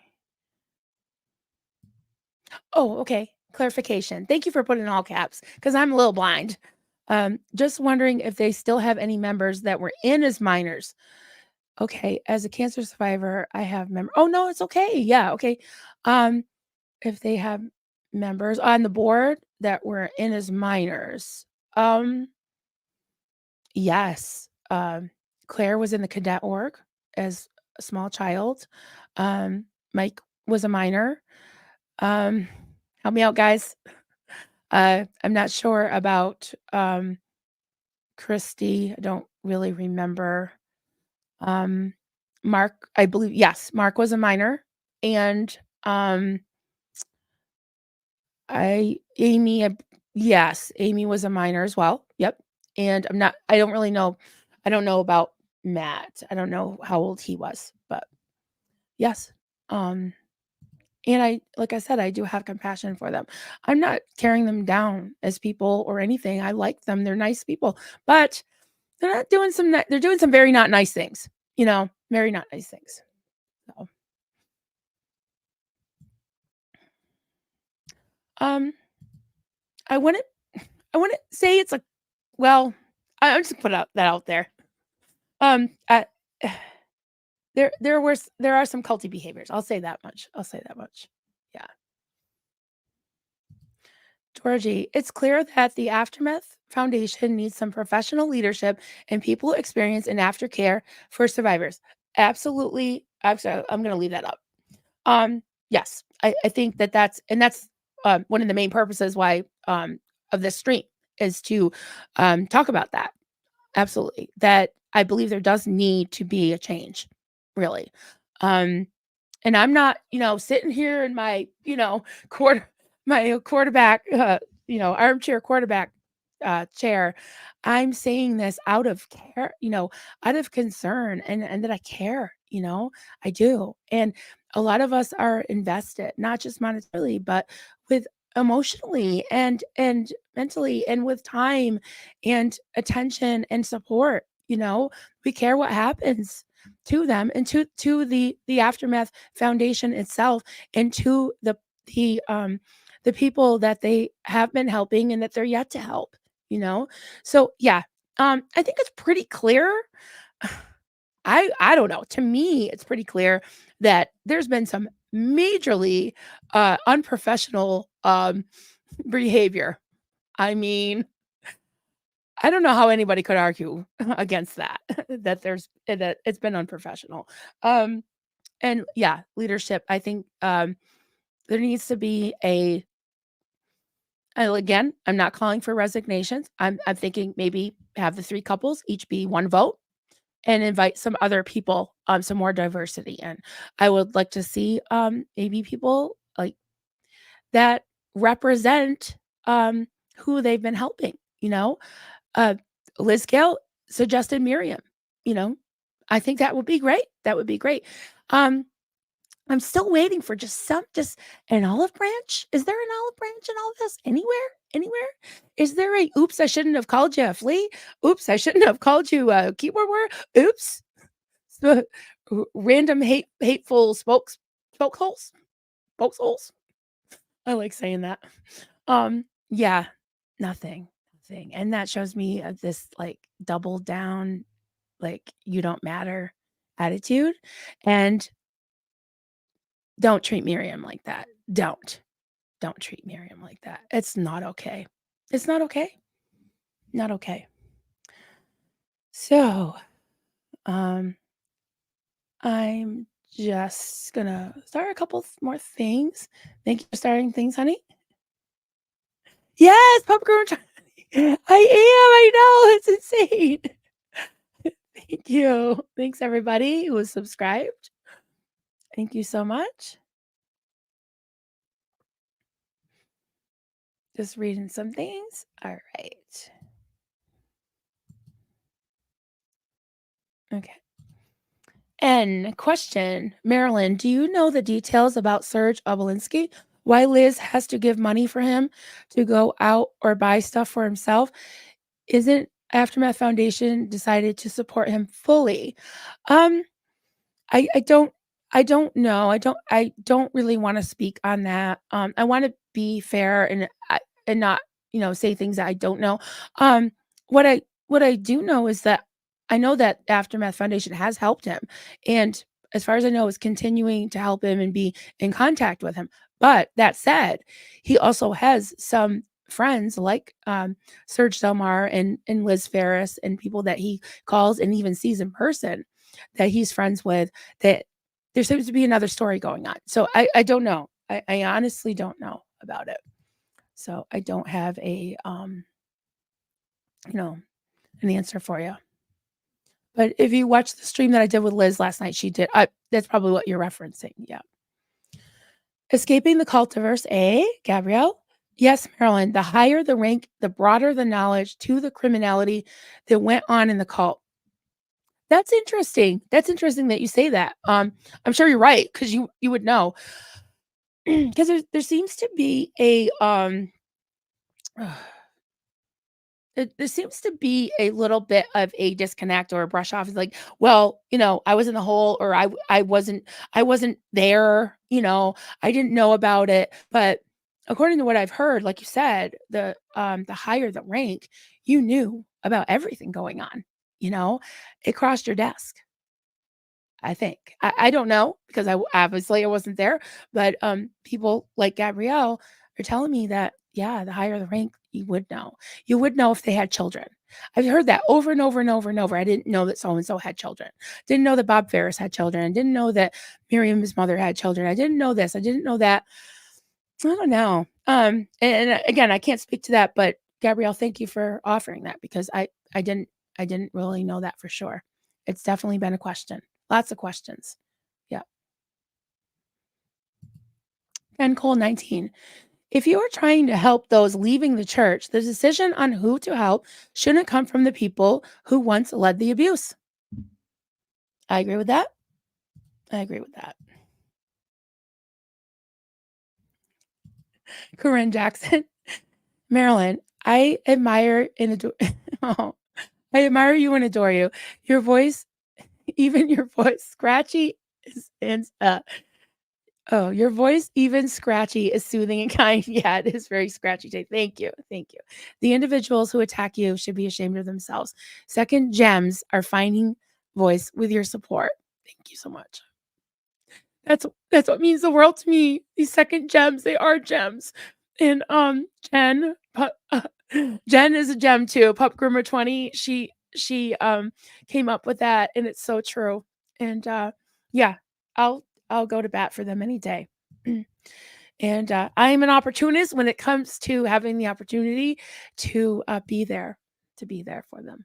Oh, okay. Clarification. Thank you for putting in all caps because I'm a little blind. Just wondering if they still have any members that were in as minors. Okay, as a cancer survivor, I have oh, no, it's okay. Yeah, okay. Um, if they have members on the board that were in as minors. Um, yes. Claire was in the cadet org as a small child. Um, Mike was a minor. Um, Help me out, guys. I'm not sure about Christy. I don't really remember. Um, Mark, I believe, yes, Mark was a minor, and um, Amy, yes, Amy was a minor as well. Yep, and I don't really know. I don't know about Matt. I don't know how old he was, but yes. Um, and like I said, I do have compassion for them. I'm not tearing them down as people or anything. I like them. They're nice people, but they're not doing they're doing some very not nice things, very not nice things. So, um, I wouldn't I wouldn't say it's like, well, I'm just put out that out there. I, there are some culty behaviors. I'll say that much. I'll say that much. Yeah. Georgie, it's clear that the Aftermath Foundation needs some professional leadership and people experience in aftercare for survivors. Absolutely. Absolutely. I'm going to leave that up. Yes, I think that's one of the main purposes why of this stream is to talk about that. Absolutely. That I believe there does need to be a change, really. Um, and I'm not, sitting here in my, quarterback, armchair quarterback chair. I'm saying this out of care, out of concern and that I care, I do. And a lot of us are invested, not just monetarily, but with emotionally and mentally and with time and attention and support, we care what happens to them and to the Aftermath Foundation itself and to the people that they have been helping and that they're yet to help, so yeah, I think it's pretty clear. I don't know, to me it's pretty clear that there's been some majorly unprofessional behavior. I mean, I don't know how anybody could argue against that, that it's been unprofessional. Um, and yeah, leadership, I think, there needs to be again, I'm not calling for resignations. I'm thinking maybe have the 3 couples each be 1 vote and invite some other people, some more diversity in. I would like to see, maybe people, like, that represent, who they've been helping, Uh, Liz Gale suggested Miriam, you know? I think that would be great. That would be great. Um, I'm still waiting for just an olive branch. Is there an olive branch in all this? Anywhere? Anywhere? Is there a oops, I shouldn't have called you a flea? Oops, I shouldn't have called you a keyboard warrior. Oops. Random hateful spokesholes. Spokesholes. I like saying that. Yeah, nothing. Nothing. And that shows me this like double down, like you don't matter attitude. And don't treat Miriam like that. Don't treat Miriam like that. It's not okay. It's not okay. Not okay. So, um, I'm just gonna start a couple more things. Thank you for starting things, honey. Yes, popcorn. I am. I know. It's insane. Thank you. Thanks everybody who was subscribed. Thank you so much. Just reading some things. All right. Okay. N question. Marilyn, do you know the details about Serge Obolinski? Why Liz has to give money for him to go out or buy stuff for himself? Isn't Aftermath Foundation decided to support him fully? Um, I don't know. I don't really want to speak on that. I want to be fair and not, say things that I don't know. Um, what I do know is that I know that Aftermath Foundation has helped him, and as far as I know, is continuing to help him and be in contact with him. But that said, he also has some friends like Serge Delmar and Liz Ferris and people that he calls and even sees in person that he's friends with. That there seems to be another story going on. So I don't know. I honestly don't know about it. So I don't have a you know an answer for you. But if you watch the stream that I did with Liz last night, she did. That's probably what you're referencing. Yeah. Escaping the cultiverse, eh, Gabrielle? Yes, Marilyn. The higher the rank, the broader the knowledge to the criminality that went on in the cult. That's interesting. That's interesting that you say that. I'm sure you're right because you would know because there seems to be a there seems to be a little bit of a disconnect or a brush off. It's like, well, I was in the hole, or I wasn't there. I didn't know about it. But according to what I've heard, like you said, the higher the rank, you knew about everything going on. You know, it crossed your desk. I think. I don't know because obviously I wasn't there, but people like Gabrielle are telling me that yeah, the higher the rank, you would know. You would know if they had children. I've heard that over and over and over and over. I didn't know that so and so had children. Didn't know that Bob Ferris had children. I didn't know that Miriam's mother had children. I didn't know this. I didn't know that. I don't know. And again, I can't speak to that, but Gabrielle, thank you for offering that because I didn't really know that for sure. It's definitely been a question. Lots of questions. Yeah. And Cole 19. If you are trying to help those leaving the church, the decision on who to help shouldn't come from the people who once led the abuse. I agree with that. I agree with that. Corinne Jackson. Marilyn, I admire and adore oh, I admire you and adore you. Your voice, even your voice, scratchy is and oh, your voice, even scratchy, is soothing and kind. Yeah, it is very scratchy. Thank you. Thank you. The individuals who attack you should be ashamed of themselves. Second gems are finding voice with your support. Thank you so much. That's what means the world to me. These second gems, they are gems. And Jen is a gem too. Pup Groomer 20. She came up with that and it's so true. And yeah, I'll go to bat for them any day. And I am an opportunist when it comes to having the opportunity to to be there for them.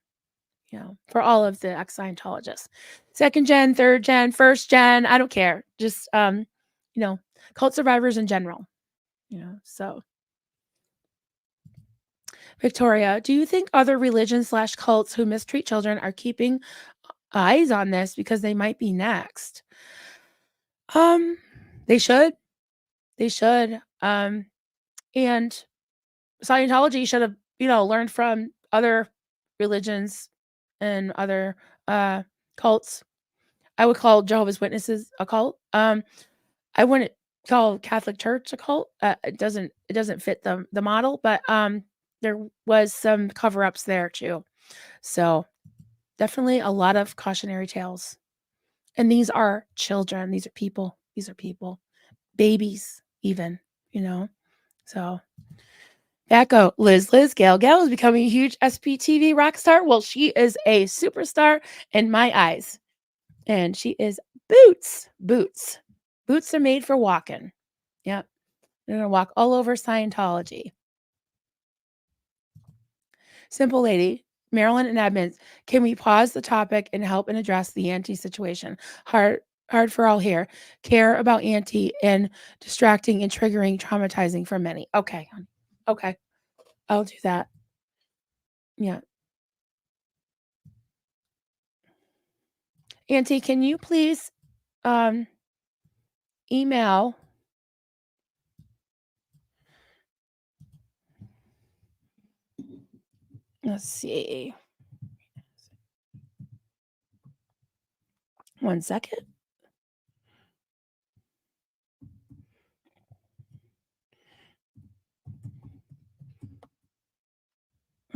For all of the ex-Scientologists. Second gen, third gen, first gen, I don't care. Just cult survivors in general. So Victoria, do you think other religions slash cults who mistreat children are keeping eyes on this because they might be next? Um, they should. They should. And Scientology should have, learned from other religions and other cults. I would call Jehovah's Witnesses a cult. I wouldn't call Catholic Church a cult. It doesn't fit the model, but there was some cover-ups there too. So definitely a lot of cautionary tales. And these are children. These are people. These are people. Babies, even, you know. So Echo, Liz, Gail is becoming a huge SPTV rock star. Well, she is a superstar in my eyes. And she is boots. Boots. Boots are made for walking. Yep. They're going to walk all over Scientology. Simple lady, Marilyn and Edmonds, can we pause the topic and help and address the Auntie situation? Hard for all here. Care about Auntie and distracting and triggering, traumatizing for many. Okay. Okay. I'll do that. Yeah. Auntie, can you please email let's see. 1 second.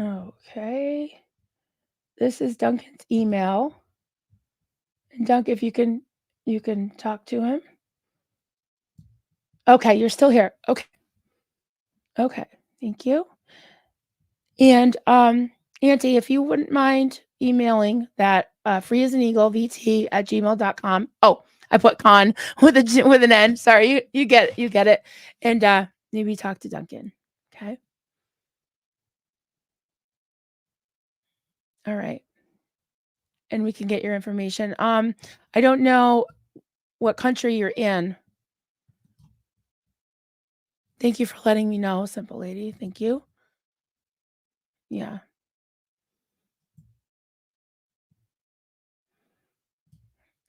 Okay. This is Duncan's email. And Dunk, if you can talk to him. Okay, you're still here. Okay. Okay. Thank you. And Auntie, if you wouldn't mind emailing that free as an eagle vt at gmail.com. Oh, I put con with an N. Sorry, you get it. And maybe talk to Duncan. Okay. All right. And we can get your information. I don't know what country you're in. Thank you for letting me know, simple lady. Thank you. Yeah.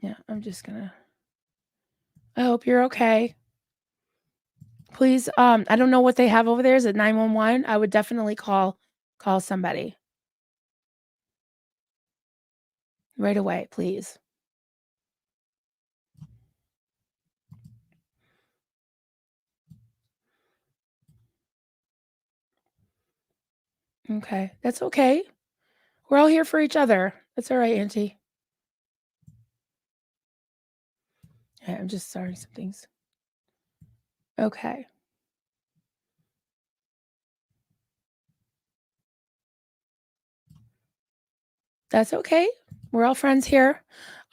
Yeah. I'm just gonna I hope you're okay. Please, I don't know what they have over there. Is it 911? I would definitely call somebody right away, please. Okay. That's okay. We're all here for each other. That's all right, Auntie. Yeah, I'm just sorry some things. Okay. That's okay. We're all friends here.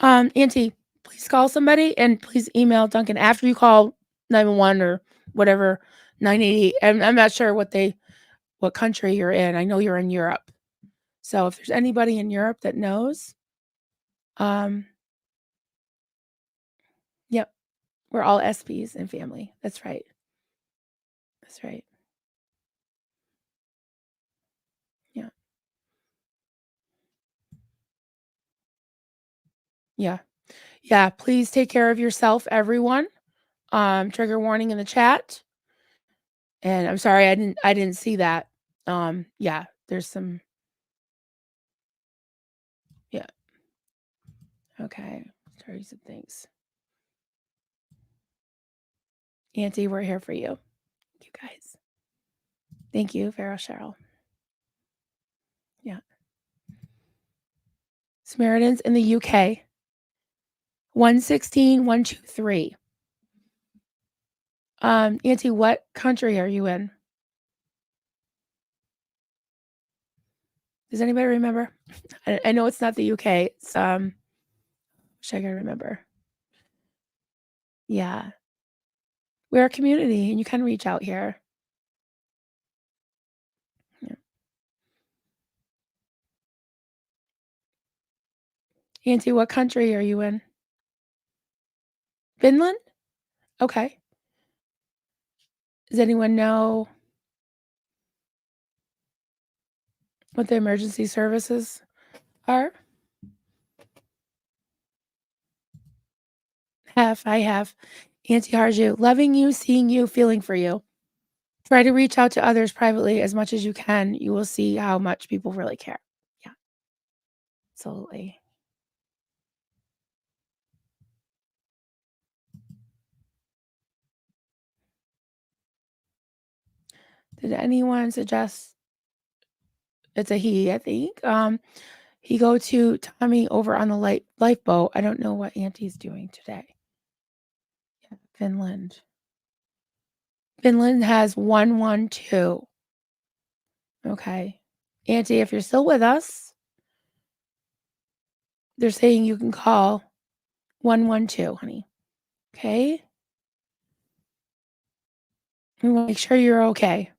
Auntie, please call somebody and please email Duncan after you call 911 or whatever 980. I'm not sure what country you're in. I know you're in Europe. So if there's anybody in Europe that knows, um, yep, we're all SPs and family. That's right. That's right. Yeah. Yeah. Yeah. Please take care of yourself, everyone. Trigger warning in the chat. And I'm sorry I didn't see that. Yeah, there's some yeah. Okay. Sorry some things. Auntie, we're here for you. You guys. Thank you, Farrell Cheryl. Yeah. Samaritans in the UK. 116123. Auntie, what country are you in? Does anybody remember? I know it's not the UK. It's wish I could remember. Yeah. We're a community and you can reach out here. Yeah. Auntie, what country are you in? Finland? Okay. Does anyone know what the emergency services are? I have. Auntie Harju, loving you, seeing you, feeling for you. Try to reach out to others privately as much as you can. You will see how much people really care. Yeah, absolutely. Did anyone suggest it's a he, I think. He go to Tommy over on the lifeboat. I don't know what Auntie's doing today. Yeah, Finland. Finland has 112. Okay. Auntie, if you're still with us, they're saying you can call 112, honey. Okay? We want to make sure you're okay.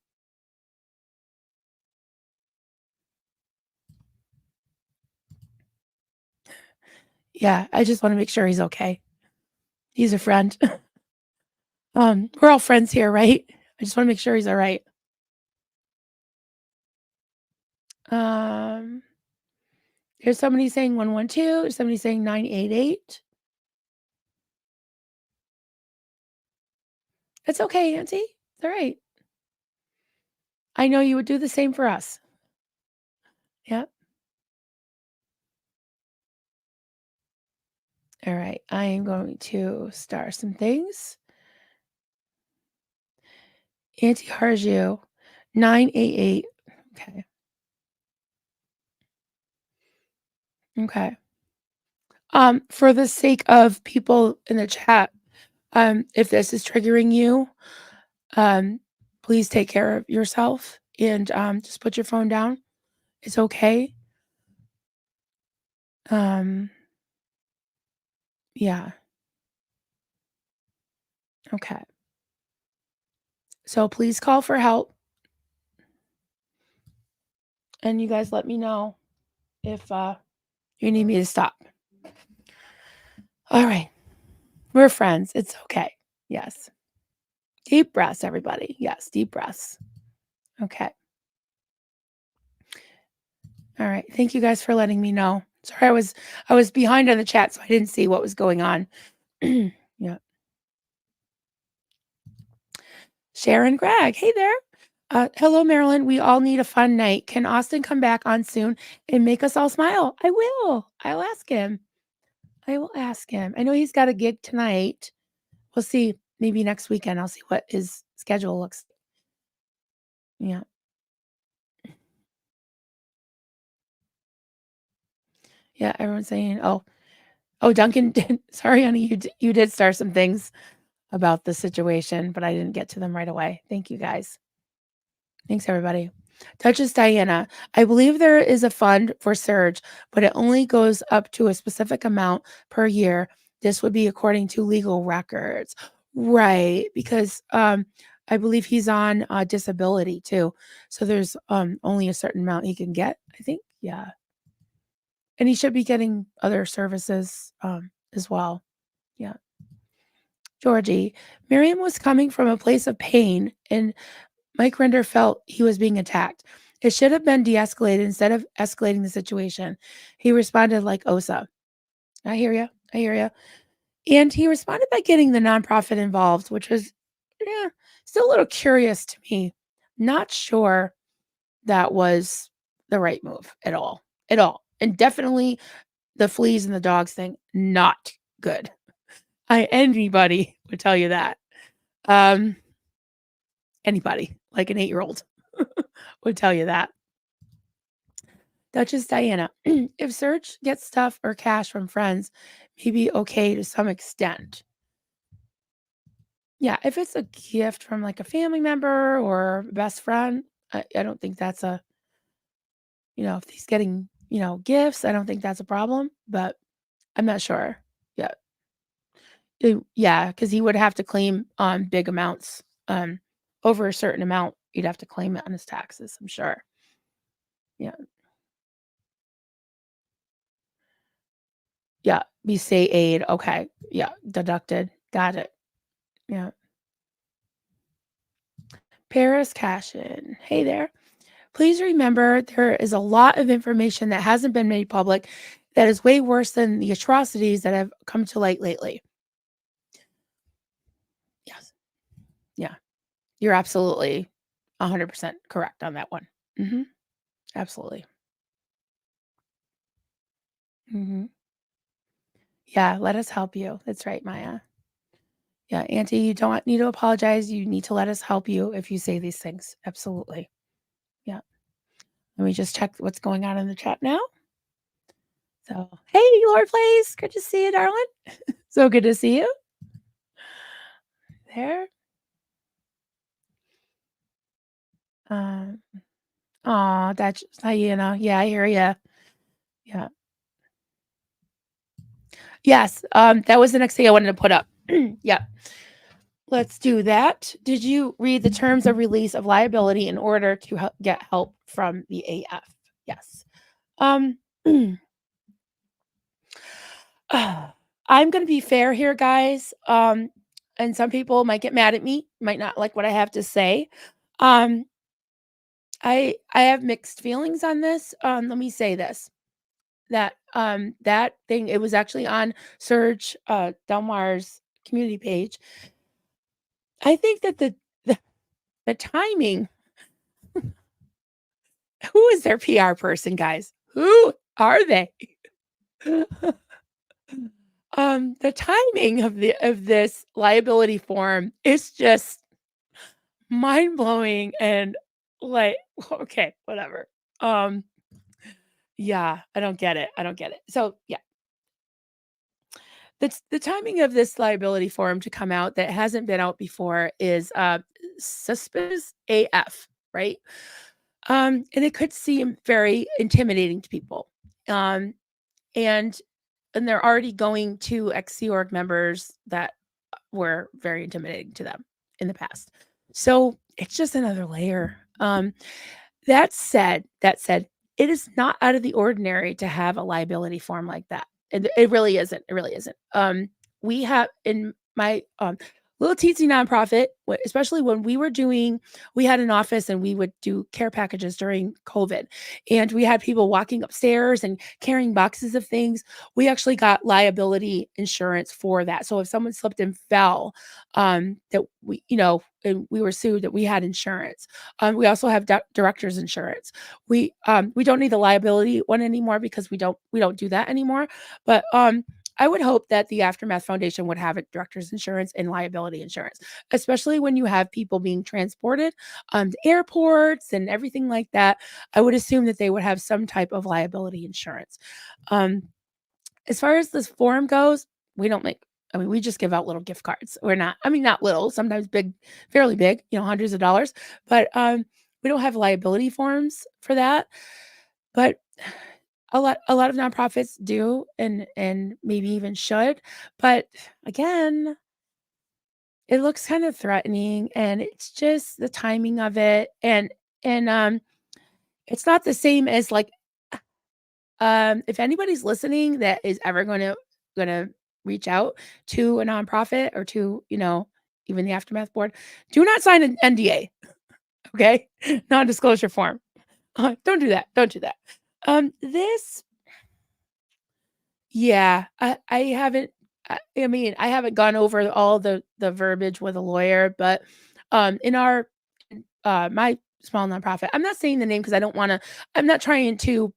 Yeah, I just want to make sure he's okay. He's a friend. We're all friends here, right? I just want to make sure he's all right. Um, there's somebody saying 112, there's somebody saying 988. It's okay, Auntie. It's all right. I know you would do the same for us. Yeah. All right. I am going to star some things. Auntie Harju, 988. Okay. Okay. For the sake of people in the chat, if this is triggering you, um, please take care of yourself and just put your phone down. It's okay. Um, yeah. Okay. So please call for help, and you guys let me know if you need me to stop. All right. We're friends. It's okay. Yes. Deep breaths, everybody. Yes, deep breaths. Okay. All right. Thank you guys for letting me know. Sorry, I was behind on the chat, so I didn't see what was going on. Yeah. Sharon Gregg. Hey there. Hello, Marilyn. We all need a fun night. Can Austin come back on soon and make us all smile? I will. I'll ask him. I will ask him. I know he's got a gig tonight. We'll see. Maybe next weekend. I'll see what his schedule looks. Yeah. Yeah. Everyone's saying, oh, Duncan did. Sorry, honey. You did start some things about the situation, but I didn't get to them right away. Thank you guys. Thanks, everybody. Duchess Diana, I believe there is a fund for Surge, but it only goes up to a specific amount per year. This would be according to legal records. Right, because I believe he's on disability too. So there's only a certain amount he can get, I think. Yeah. And he should be getting other services as well. Yeah. Georgie, Miriam was coming from a place of pain and Mike Render felt he was being attacked. It should have been de-escalated instead of escalating the situation. He responded like Osa. I hear you. I hear you. And he responded by getting the nonprofit involved, which was still a little curious to me. Not sure that was the right move at all. At all. And definitely the fleas and the dogs thing, not good. Anybody would tell you that. Um, Anybody, like an 8-year-old would tell you that. Duchess Diana, if Serge gets stuff or cash from friends, maybe okay to some extent. Yeah, if it's a gift from like a family member or best friend, I don't think that's if he's getting, gifts, I don't think that's a problem, but I'm not sure. Yeah. Yeah, because he would have to claim big amounts. Over a certain amount, you'd have to claim it on his taxes, I'm sure. Yeah. Yeah. Be state aid. Okay. Yeah. Deducted. Got it. Yeah. Paris Cashin. Hey there. Please remember there is a lot of information that hasn't been made public that is way worse than the atrocities that have come to light lately. Yes. Yeah. You're absolutely 100% correct on that one. Hmm. Absolutely. Hmm. Yeah. Let us help you. That's right, Maya. Yeah. Auntie, you don't need to apologize. You need to let us help you if you say these things. Absolutely. Yeah. Let me just check what's going on in the chat now. So, hey, Lord Place. Good to see you, darling. So good to see you. There. Um, oh, that's hyena. Yeah, I hear you. Yeah. Yes. That was the next thing I wanted to put up. Yeah. Let's do that. Did you read the terms of release of liability in order to get help from the AF? Yes. Um, I'm going to be fair here, guys. And some people might get mad at me, might not like what I have to say. Um, I have mixed feelings on this. Let me say this. That thing, it was actually on Serge Delmar's community page. I think that the timing, who is their PR person, guys? Who are they? The timing of this liability form is just mind blowing and like okay, whatever. Um Yeah, I don't get it. I don't get it. So, yeah, the timing of this liability form to come out that hasn't been out before is suspicious AF, right? And it could seem very intimidating to people. Um, and and they're already going to ex Org members that were very intimidating to them in the past. So it's just another layer. That said, it is not out of the ordinary to have a liability form like that. It really isn't. It really isn't. We have in my little teensy nonprofit, especially when we had an office and we would do care packages during COVID, and we had people walking upstairs and carrying boxes of things. We actually got liability insurance for that. So if someone slipped and fell, that and we were sued, that we had insurance. We also have directors insurance. We don't need the liability one anymore because we don't do that anymore. But I would hope that the Aftermath Foundation would have a director's insurance and liability insurance, especially when you have people being transported to airports and everything like that. I would assume that they would have some type of liability insurance. Um, as far as this forum goes, we don't make I mean, we just give out little gift cards. We're not I mean, not little, sometimes big, fairly big, hundreds of dollars, but, we don't have liability forms for that, but a lot of nonprofits do and maybe even should, but again, it looks kind of threatening, and it's just the timing of it, and it's not the same as, like, if anybody's listening that is ever gonna reach out to a nonprofit or to, even the Aftermath board, do not sign an NDA, okay? Non-disclosure form. Don't do that. Don't do that. This Yeah, I haven't I mean, I haven't gone over all the verbiage with a lawyer, but, in my small nonprofit, I'm not saying the name because I'm not trying to,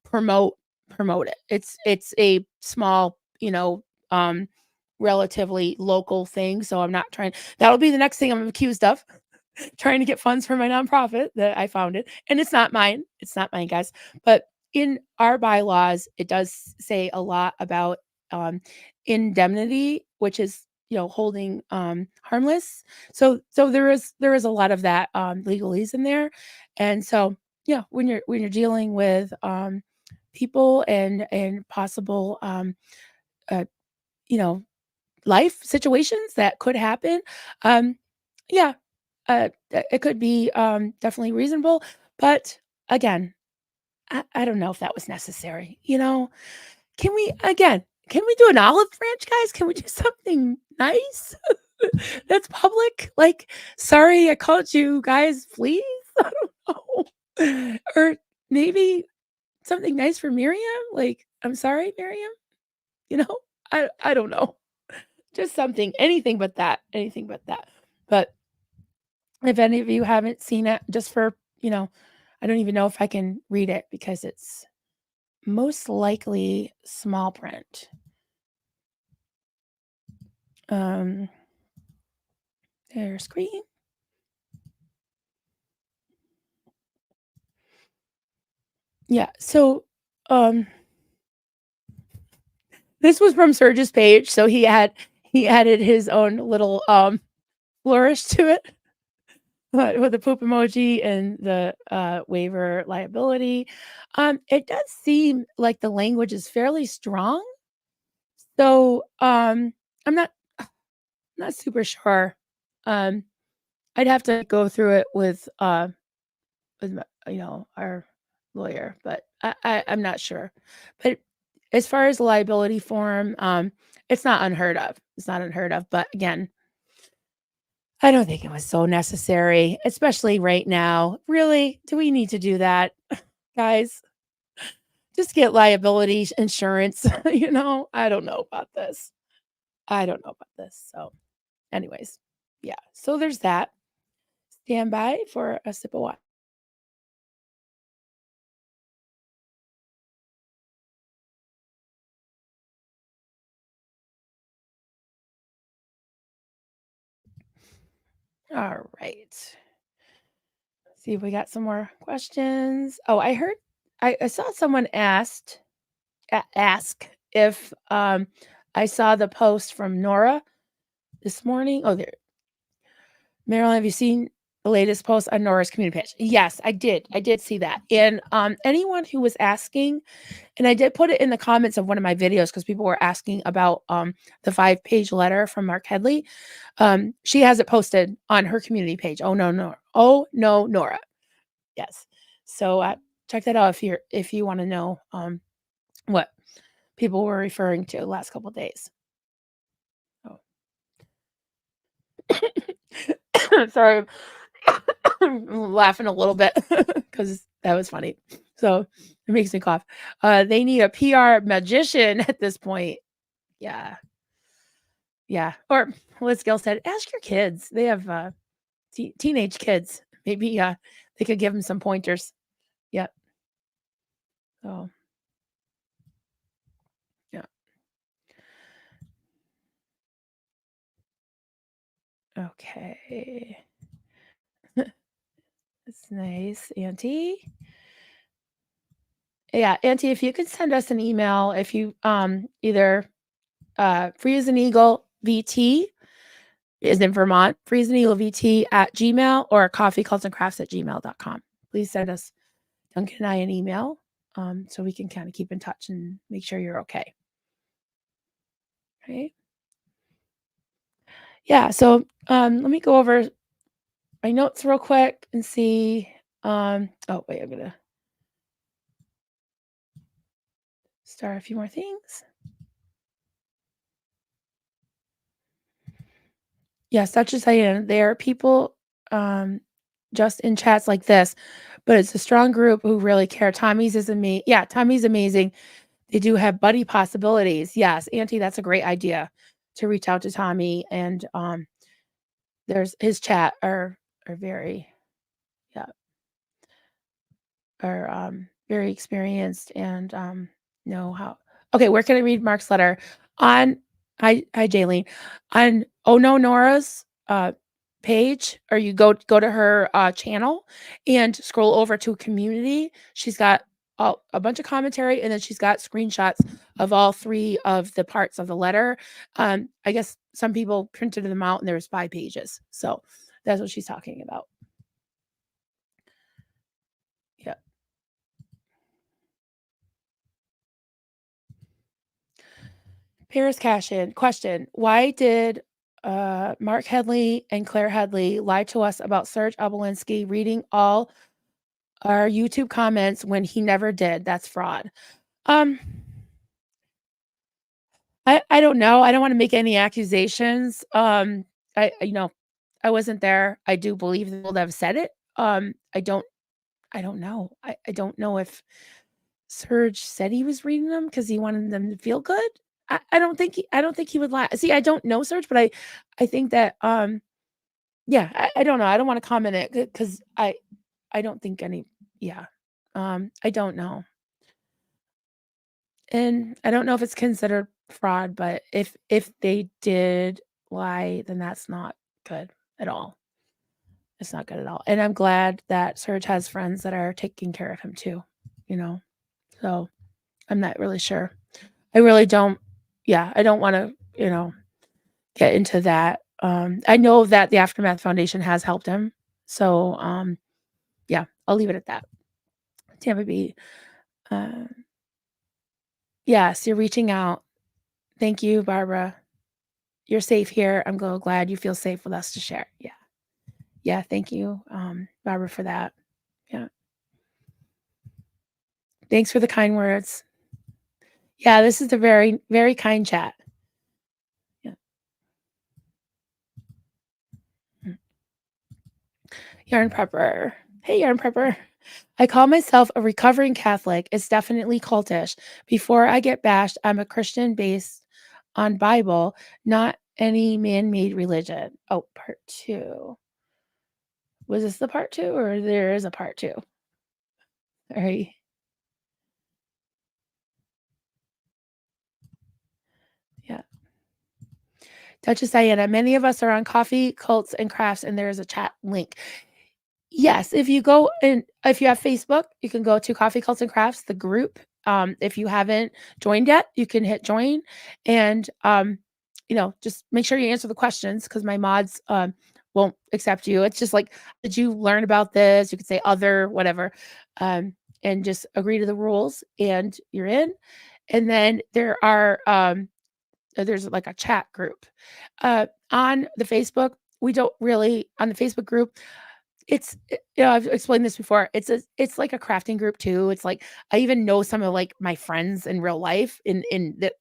promote promote it. It's a small, relatively local thing, so I'm not trying that'll be the next thing I'm accused of, trying to get funds for my nonprofit that I founded, and it's not mine. It's not mine, guys. But in our bylaws, it does say a lot about um, indemnity, which is holding harmless. So there is a lot of that legalese in there, and so yeah, when you're dealing with people and possible uh, you know life situations that could happen, um, yeah, it could be, definitely reasonable, but again, I don't know if that was necessary, you know? Can we do an olive branch, guys? Can we do something nice that's public? Like, "Sorry, I called you guys fleas?" I don't know. Or maybe something nice for Miriam? Like, "I'm sorry, Miriam?" You know? I don't know. Just something, anything but that. But if any of you haven't seen it, just for, I don't even know if I can read it because it's most likely small print. Um, their screen. Yeah. So, um, this was from Serge's page, so he added his own little flourish to it with the poop emoji and the waiver liability. It does seem like the language is fairly strong. So, I'm not super sure. Um, I'd have to go through it with my our lawyer, but I'm not sure. But as far as liability form, it's not unheard of. It's not unheard of, but again, I don't think it was so necessary, especially right now. Really? Do we need to do that, guys? Just get liability insurance, I don't know about this. I don't know about this. So, anyways, yeah. So there's that. Stand by for a sip of water. All right. See if we got some more questions. Oh, I heard. I saw someone ask if, I saw the post from Nora this morning. Oh, there. Marilyn, have you seen the latest post on Nora's community page? Yes, I did. I did see that. And anyone who was asking, and I did put it in the comments of one of my videos because people were asking about the 5-page letter from Mark Headley. She has it posted on her community page. Oh no, Nora. Oh no, Nora. Yes. So check that out if you want to know what people were referring to the last couple of days. Oh. Sorry, I'm laughing a little bit because that was funny. So it makes me cough. They need a PR magician at this point. Yeah. Yeah. Or Liz Gill said, ask your kids. They have teenage kids. Maybe they could give them some pointers. Yep. So yeah. Okay. That's nice, Auntie. Yeah, Auntie, if you could send us an email, if you either free as an eagle VT is in Vermont, free as an eagle VT at Gmail or coffeecultsandcrafts@gmail.com. Please send us Duncan and I an email so we can kind of keep in touch and make sure you're okay. Right? Yeah, so let me go over my notes real quick and see. Oh, wait, I'm going to start a few more things. Yeah, such as I am. There are people just in chats like this, but it's a strong group who really care. Tommy's is amazing. Yeah, Tommy's amazing. They do have buddy possibilities. Yes, Auntie, that's a great idea to reach out to Tommy. And there's his chat are very, yeah, are very experienced and know how. Okay, where can I read Mark's letter? On hi Jaylene. On Oh No Nora's page, or you go to her channel and scroll over to community. She's got a bunch of commentary, and then she's got screenshots of all 3 of the parts of the letter. I guess some people printed them out and there's 5 pages. So that's what she's talking about. Yeah. Paris Cashin question: why did Mark Headley and Claire Headley lie to us about Serge Obolinski reading all our YouTube comments when he never did? That's fraud. Um, I don't know. I don't want to make any accusations. I wasn't there. I do believe they would have said it. I don't know. I don't know if Serge said he was reading them because he wanted them to feel good. I don't think he would lie. See, I don't know Serge, but I think that yeah, I don't know. I don't want to comment it because I don't think any yeah. I don't know. And I don't know if it's considered fraud, but if they did lie, then that's not good at all. It's not good at all. And I'm glad that Serge has friends that are taking care of him too, you know. So I'm not really sure. I really don't yeah, I don't want to, get into that. I know that the Aftermath Foundation has helped him. So yeah, I'll leave it at that. Tampa B. Uh, yes, you're reaching out. Thank you, Barbara. You're safe here. I'm glad you feel safe with us to share. Yeah. Yeah. Thank you, Barbara, for that. Yeah. Thanks for the kind words. Yeah, this is a very, very kind chat. Yeah. Mm. Yarn Prepper. Hey, Yarn Prepper. I call myself a recovering Catholic. It's definitely cultish. Before I get bashed, I'm a Christian based on Bible, not any man-made religion. Oh, part 2. Was this the part 2 or there is a part 2? Sorry. Yeah. Duchess Diana, many of us are on Coffee, Cults, and Crafts, and there is a chat link. Yes, if you go and if you have Facebook, you can go to Coffee Cults and Crafts, the group. If you haven't joined yet, you can hit join and just make sure you answer the questions because my mods won't accept you. It's just like, did you learn about this? You could say other, whatever. And just agree to the rules and you're in. And then there's like a chat group. On the Facebook, we don't really on the Facebook group I've explained this before. It's like a crafting group too. It's like I even know some of like my friends in real life in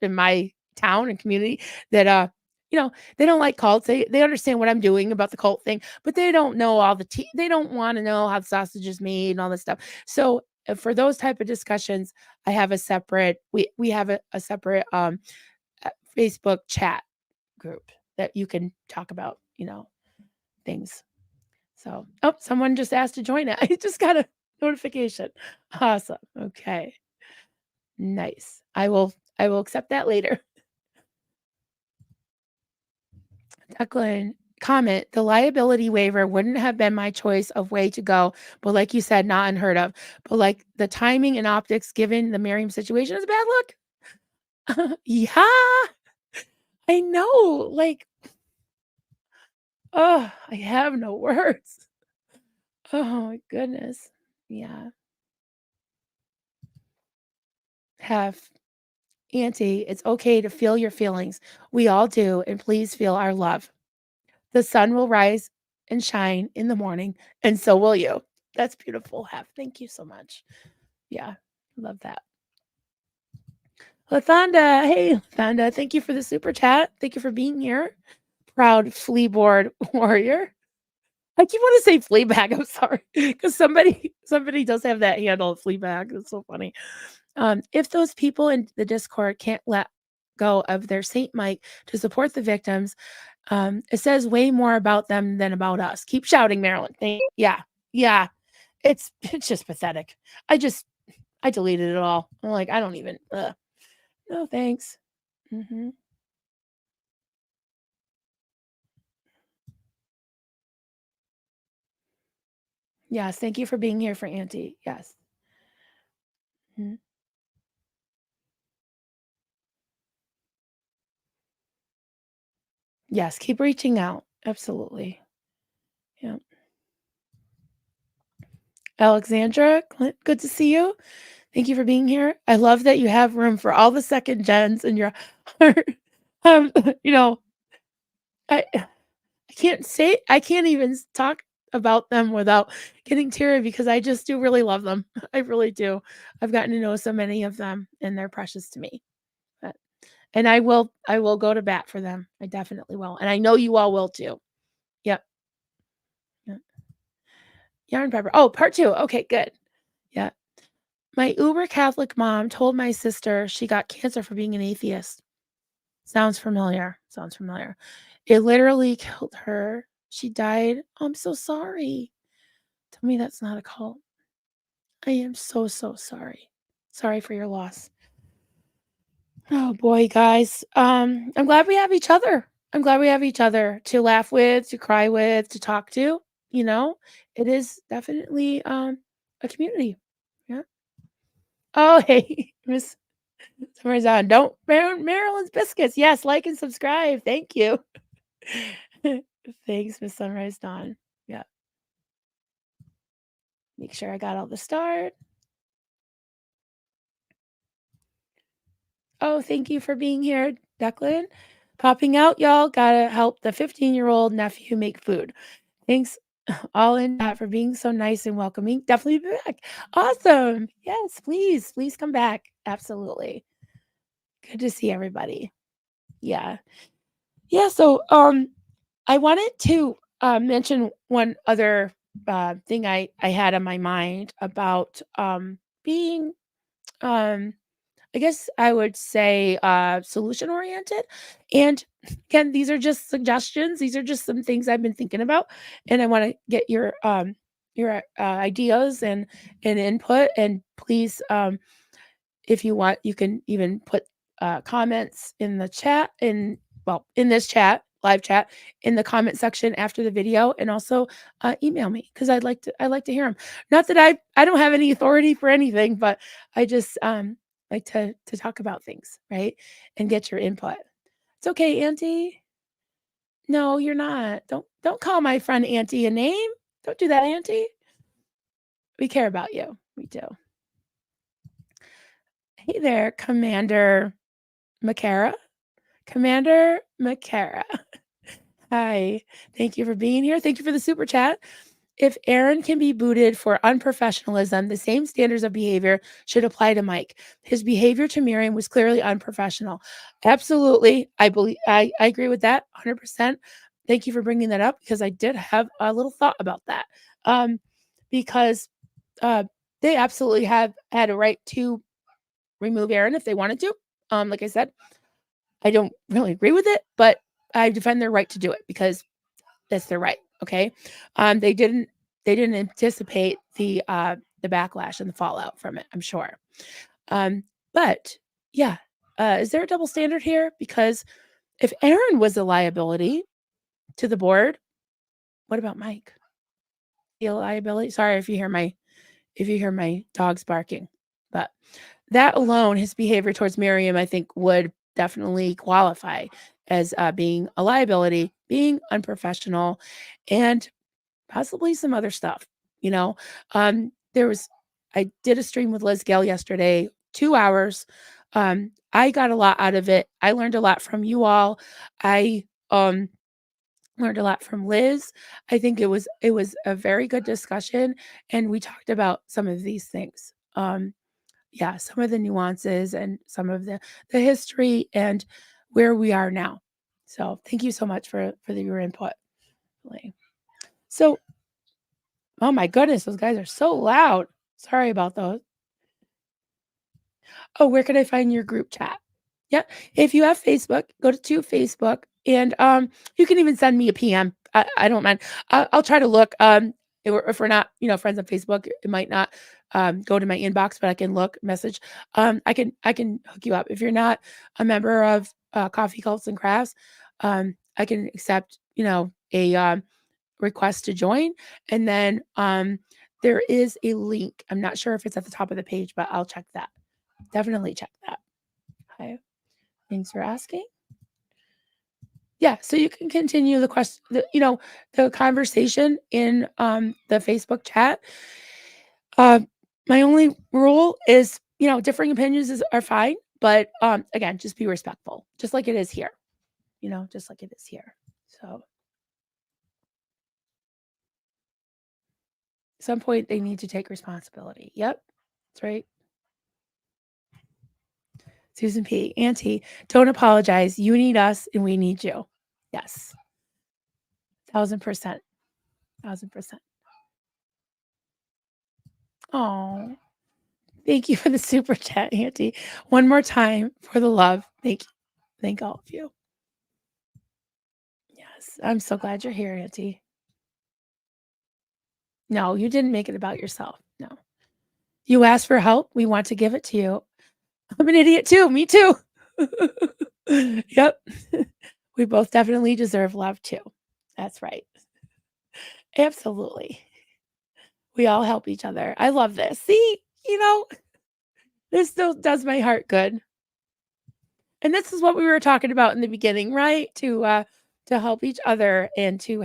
my town and community that they don't like cults. They understand what I'm doing about the cult thing, but they don't know all they don't want to know how the sausage is made and all this stuff. So for those type of discussions, I have a separate we have a separate Facebook chat group that you can talk about, things. So, oh, someone just asked to join it. I just got a notification. Awesome. Okay. Nice. I will accept that later. Declan, comment, the liability waiver wouldn't have been my choice of way to go, but like you said, not unheard of. But like the timing and optics given the Miriam situation is a bad look. Yeah, I know. Like, oh, I have no words. Oh my goodness. Yeah. Have Auntie, it's okay to feel your feelings. We all do, and please feel our love. The sun will rise and shine in the morning, and so will you. That's beautiful, Hef. Thank you so much. Yeah, love that. Lathanda, hey, Lathanda, thank you for the super chat. Thank you for being here. Proud flea board warrior. I keep wanting to say flea bag. I'm sorry, because somebody does have that handle, flea bag. It's so funny. If those people in the Discord can't let go of their Saint Mike to support the victims, it says way more about them than about us. Keep shouting, Marilyn. Yeah, yeah. It's just pathetic. I deleted it all. I'm like, I don't even. No thanks. Hmm. Yes, thank you for being here for Auntie. Yes. Mhm. Yes, keep reaching out. Absolutely. Yeah. Alexandra, good to see you. Thank you for being here. I love that you have room for all the second gens in your heart. Um, you know, I can't even talk about them without getting teary because I just do really love them. I really do. I've gotten to know so many of them and they're precious to me. But, and I will go to bat for them. I definitely will. And I know you all will too. Yep. Yep. Yarn pepper. Oh, part 2. Okay, good. Yeah. My uber Catholic mom told my sister she got cancer for being an atheist. Sounds familiar. Sounds familiar. It literally killed her. She died. Oh, I'm so sorry. Tell me that's not a cult. I am so, so sorry. Sorry for your loss. Oh boy, guys. I'm glad we have each other. I'm glad we have each other to laugh with, to cry with, to talk to. You know, it is definitely a community. Yeah. Oh, hey, Miss Summer's on. Don't Maryland's biscuits. Yes, like and subscribe. Thank you. Thanks, Miss Sunrise Dawn. Yeah. Make sure I got all the start. Oh, thank you for being here, Declan. Popping out, y'all. Gotta help the 15-year-old nephew make food. Thanks all in chat for being so nice and welcoming. Definitely be back. Awesome. Yes, please. Please come back. Absolutely. Good to see everybody. Yeah. Yeah. So I wanted to mention one other thing I had on my mind about being um I guess I would say solution oriented. And again, these are just suggestions. These are just some things I've been thinking about, and I want to get your ideas and input. And please, if you want, you can even put comments in the chat in this chat live chat in the comment section after the video, and also email me because I like to hear them. Not that I don't have any authority for anything, but I just like to talk about things, right? And get your input. It's okay, Auntie. No, you're not. Don't call my friend Auntie a name. Don't do that, Auntie. We care about you. We do. Hey there, Commander McCara. Commander McCara. Hi. Thank you for being here. Thank you for the super chat. If Aaron can be booted for unprofessionalism, the same standards of behavior should apply to Mike. His behavior to Miriam was clearly unprofessional. Absolutely. I agree with that 100%. Thank you for bringing that up because I did have a little thought about that. Because uh, they absolutely have had a right to remove Aaron if they wanted to. Like I said, I don't really agree with it, but I defend their right to do it because that's their right. Okay. They didn't anticipate the backlash and the fallout from it, I'm sure. But yeah, is there a double standard here? Because if Aaron was a liability to the board, what about Mike? The liability. Sorry if you hear my dogs barking, but that alone, his behavior towards Miriam, I think, would definitely qualify as being a liability, being unprofessional, and possibly some other stuff. You know, I did a stream with Liz Gale yesterday, 2 hours. I got a lot out of it. I learned a lot from you all. I learned a lot from Liz. I think it was a very good discussion, and we talked about some of these things. Yeah, some of the nuances and some of the history and where we are now. So thank you so much for your input. Really. So, oh my goodness, those guys are so loud. Sorry about those. Oh, where can I find your group chat? Yeah, if you have Facebook, go to Facebook, and you can even send me a PM. I don't mind. I'll try to look. If we're not, friends on Facebook, it might not go to my inbox, but I can look message. I can hook you up if you're not a member of Coffee Cults and Crafts. I can accept, a request to join, and then there is a link. I'm not sure if it's at the top of the page, but I'll check that. Definitely check that. Okay. Thanks for asking. Yeah, so you can continue the conversation in the Facebook chat. My only rule is, differing opinions are fine, but again, just be respectful, just like it is here. Just like it is here. So at some point they need to take responsibility. Yep, that's right. Susan P. Auntie, don't apologize. You need us and we need you. Yes. 1000%. 1000%. Oh, thank you for the super chat, Auntie. One more time for the love. Thank you. Thank all of you. Yes. I'm so glad you're here, Auntie. No, you didn't make it about yourself. No. You asked for help. We want to give it to you. I'm an idiot too. Me too. Yep. We both definitely deserve love too. That's right. Absolutely. We all help each other. I love this. See, this still does my heart good. And this is what we were talking about in the beginning, right? To help each other and to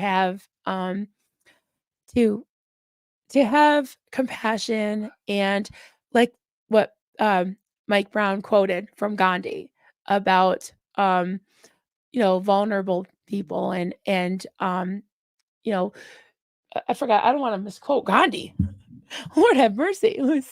to have compassion and like what Mike Brown quoted from Gandhi about vulnerable people and you know I forgot, I don't want to misquote Gandhi. Lord have mercy. Let's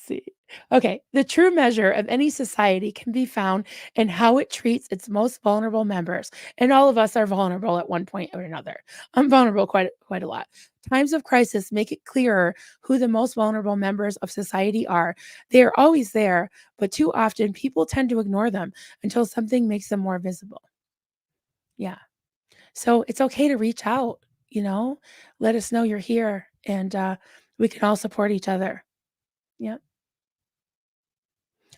see. Okay. The true measure of any society can be found in how it treats its most vulnerable members. And all of us are vulnerable at one point or another. I'm vulnerable quite a lot. Times of crisis make it clearer who the most vulnerable members of society are. They are always there, but too often people tend to ignore them until something makes them more visible. Yeah. So it's okay to reach out, let us know you're here and we can all support each other. Yeah.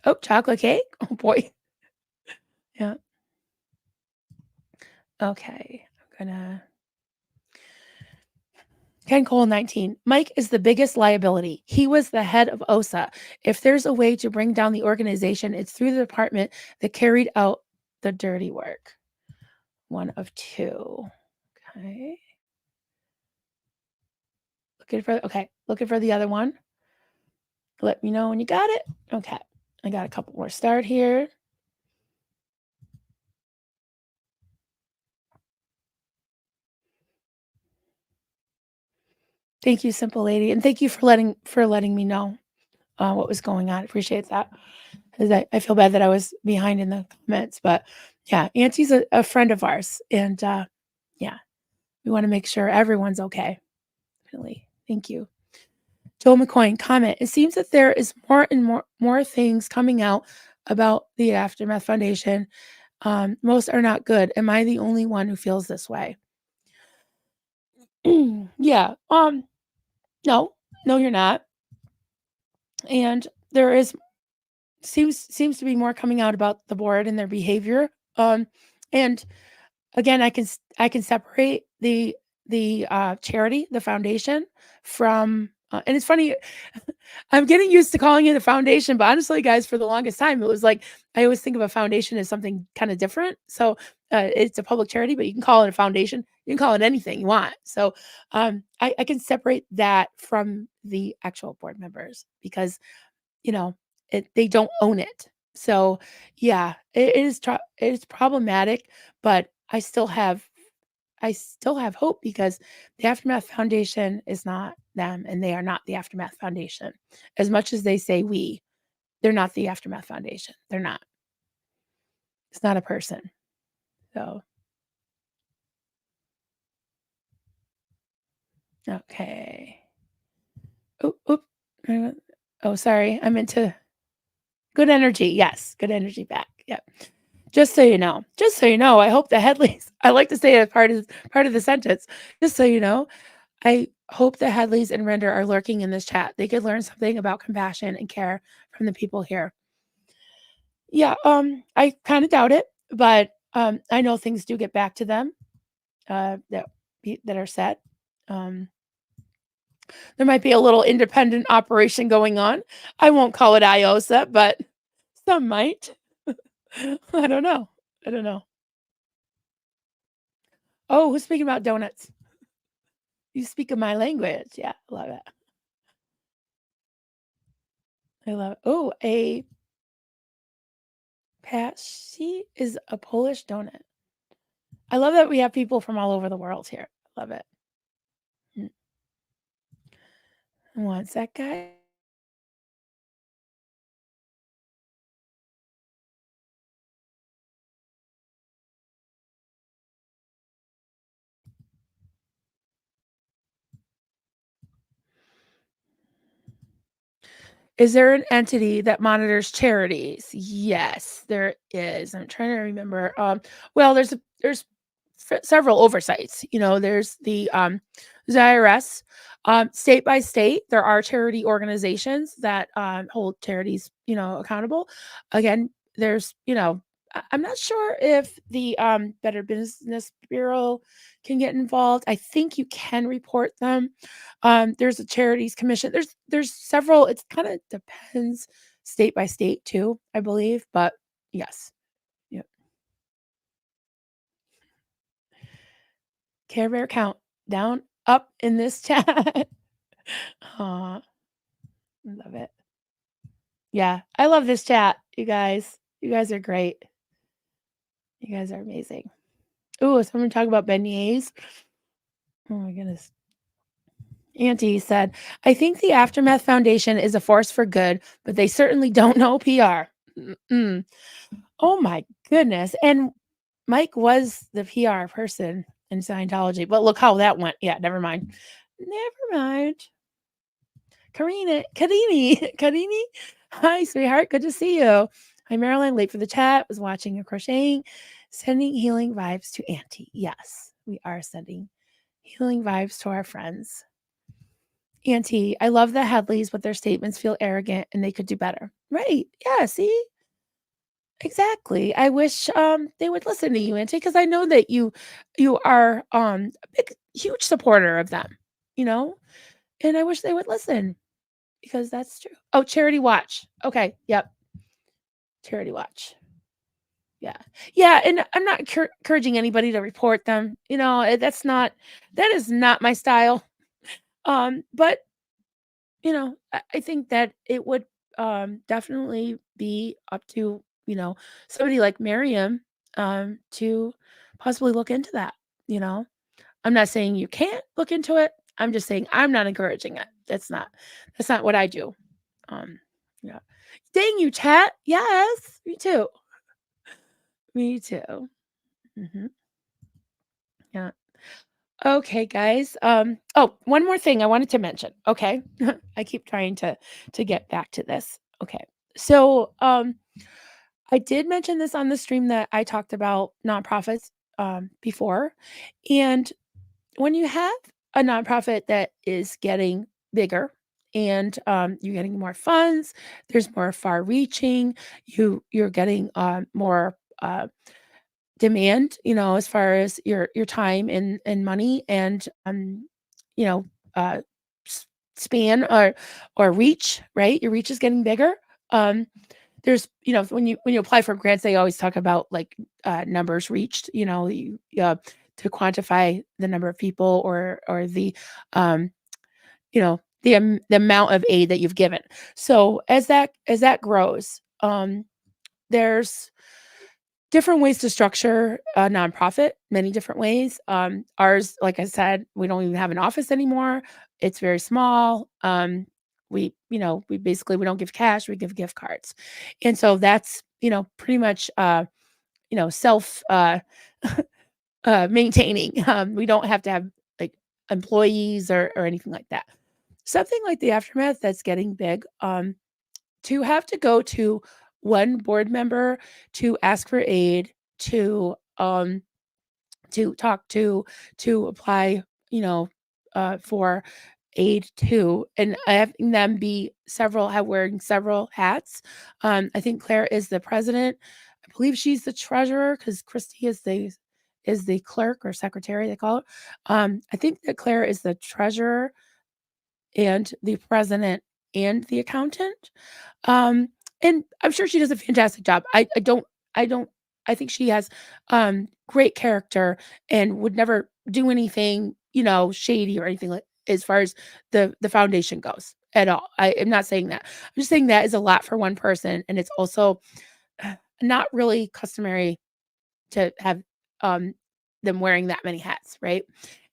Oh, chocolate cake? Oh, boy. Yeah. Okay. I'm gonna Ken Cole 19. Mike is the biggest liability. He was the head of OSA. If there's a way to bring down the organization, it's through the department that carried out the dirty work. One of two. Okay. Looking for the other one. Let me know when you got it. Okay. I got a couple more start here. Thank you, Simple Lady, and thank you for letting me know what was going on. I appreciate that. 'Cause I feel bad that I was behind in the comments, but yeah, Auntie's a friend of ours, and yeah, we want to make sure everyone's okay. Really, thank you. Joel McCoy comment. It seems that there is more and more things coming out about the Aftermath Foundation. Most are not good. Am I the only one who feels this way? Yeah. No, no, you're not. And there is seems to be more coming out about the board and their behavior. And again, I can separate the charity, the foundation, from and it's funny. I'm getting used to calling it a foundation, but honestly, guys, for the longest time, it was like I always think of a foundation as something kind of different. So it's a public charity, but you can call it a foundation. You can call it anything you want. So I can separate that from the actual board members because you know they don't own it. So yeah, it is problematic, but I still have hope because the Aftermath Foundation is not them and they are not the Aftermath Foundation. As much as they say we, they're not the Aftermath Foundation. They're not. It's not a person. So, okay. Oop, oop. Oh, sorry. I meant to good energy. Yes, good energy back. Yep. Just so you know, I hope the Headleys, I like to say it as part of the sentence. Just so you know, I hope the Headleys and Render are lurking in this chat. They could learn something about compassion and care from the people here. Yeah, I kind of doubt it, but I know things do get back to them that are set. Um, there might be a little independent operation going on. I won't call it IOSA, but some might. I don't know. I don't know. Oh, who's speaking about donuts? You speak of my language. Yeah, I love it. I love it. Oh, a pasty is a Polish donut. I love that we have people from all over the world here. Love it. Mm. One sec, guy. Is there an entity that monitors charities? Yes, there is. I'm trying to remember. Well, there's several oversights. You know, there's IRS. State by state, there are charity organizations that hold charities, accountable. Again, there's, I'm not sure if the Better Business Bureau can get involved. I think you can report them. There's a charities commission. There's several. It kind of depends state by state too, I believe. But yes, yeah. Care Bear count down up in this chat. Aw, love it. Yeah, I love this chat, you guys. You guys are great. You guys are amazing. Ooh, someone talk about beignets. Oh my goodness. Auntie said, I think the Aftermath Foundation is a force for good, but they certainly don't know PR. Mm-mm. Oh my goodness. And Mike was the PR person in Scientology, but look how that went. Yeah, never mind. Never mind. Karini. Hi, sweetheart. Good to see you. Hi, Marilyn. Late for the chat. Was watching a crocheting, sending healing vibes to Auntie. Yes, we are sending healing vibes to our friends. Auntie, I love the Headleys, but their statements feel arrogant and they could do better. Right. Yeah. See? Exactly. I wish, they would listen to you, Auntie, because I know that you are, a big huge supporter of them, you know, and I wish they would listen because that's true. Oh, Charity Watch. Okay, yep, Charity Watch. Yeah. Yeah, and I'm not encouraging anybody to report them, that is not my style, but I think that it would, definitely be up to, somebody like Miriam, to possibly look into that, you know? I'm not saying you can't look into it. I'm just saying I'm not encouraging it. That's not what I do. Um, yeah. Dang you, chat. Yes, me too. Me too. Mhm. Yeah. Okay, guys. Oh, one more thing I wanted to mention. Okay. I keep trying to get back to this. Okay. So, I did mention this on the stream that I talked about nonprofits before. And when you have a nonprofit that is getting bigger and you're getting more funds, there's more far reaching, you're getting more demand, as far as your time and money and you know, uh span or reach, right? Your reach is getting bigger. Um there's when you apply for grants, they always talk about like numbers reached, to quantify the number of people or um the amount of aid that you've given. So as that grows, there's different ways to structure a nonprofit, many different ways. Ours, like I said, we don't even have an office anymore. It's very small. We basically we don't give cash, we give gift cards. And so that's, pretty much self maintaining. We don't have to have like employees or anything like that. Something like the aftermath that's getting big. To have to go to one board member to ask for aid, to talk to apply, for aid to, and having them be wearing several hats. I think Claire is the president. I believe she's the treasurer because Christy is the clerk or secretary, they call it. I think that Claire is the treasurer and the president and the accountant. Um, and I'm sure she does a fantastic job. I don't I think she has great character and would never do anything, shady or anything like as far as the foundation goes at all. I am not saying that. I'm just saying that is a lot for one person and it's also not really customary to have um them wearing that many hats, right?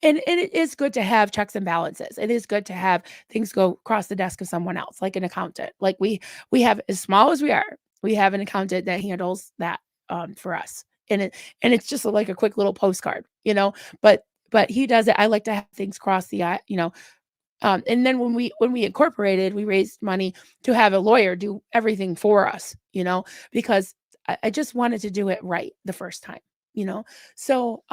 And it is good to have checks and balances. It is good to have things go across the desk of someone else, like an accountant. Like we have, as small as we are, we have an accountant that handles that for us. And it's just like a quick little postcard, but he does it. I like to have things cross the eye, and then when we incorporated, we raised money to have a lawyer do everything for us, because I just wanted to do it right the first time, you know. So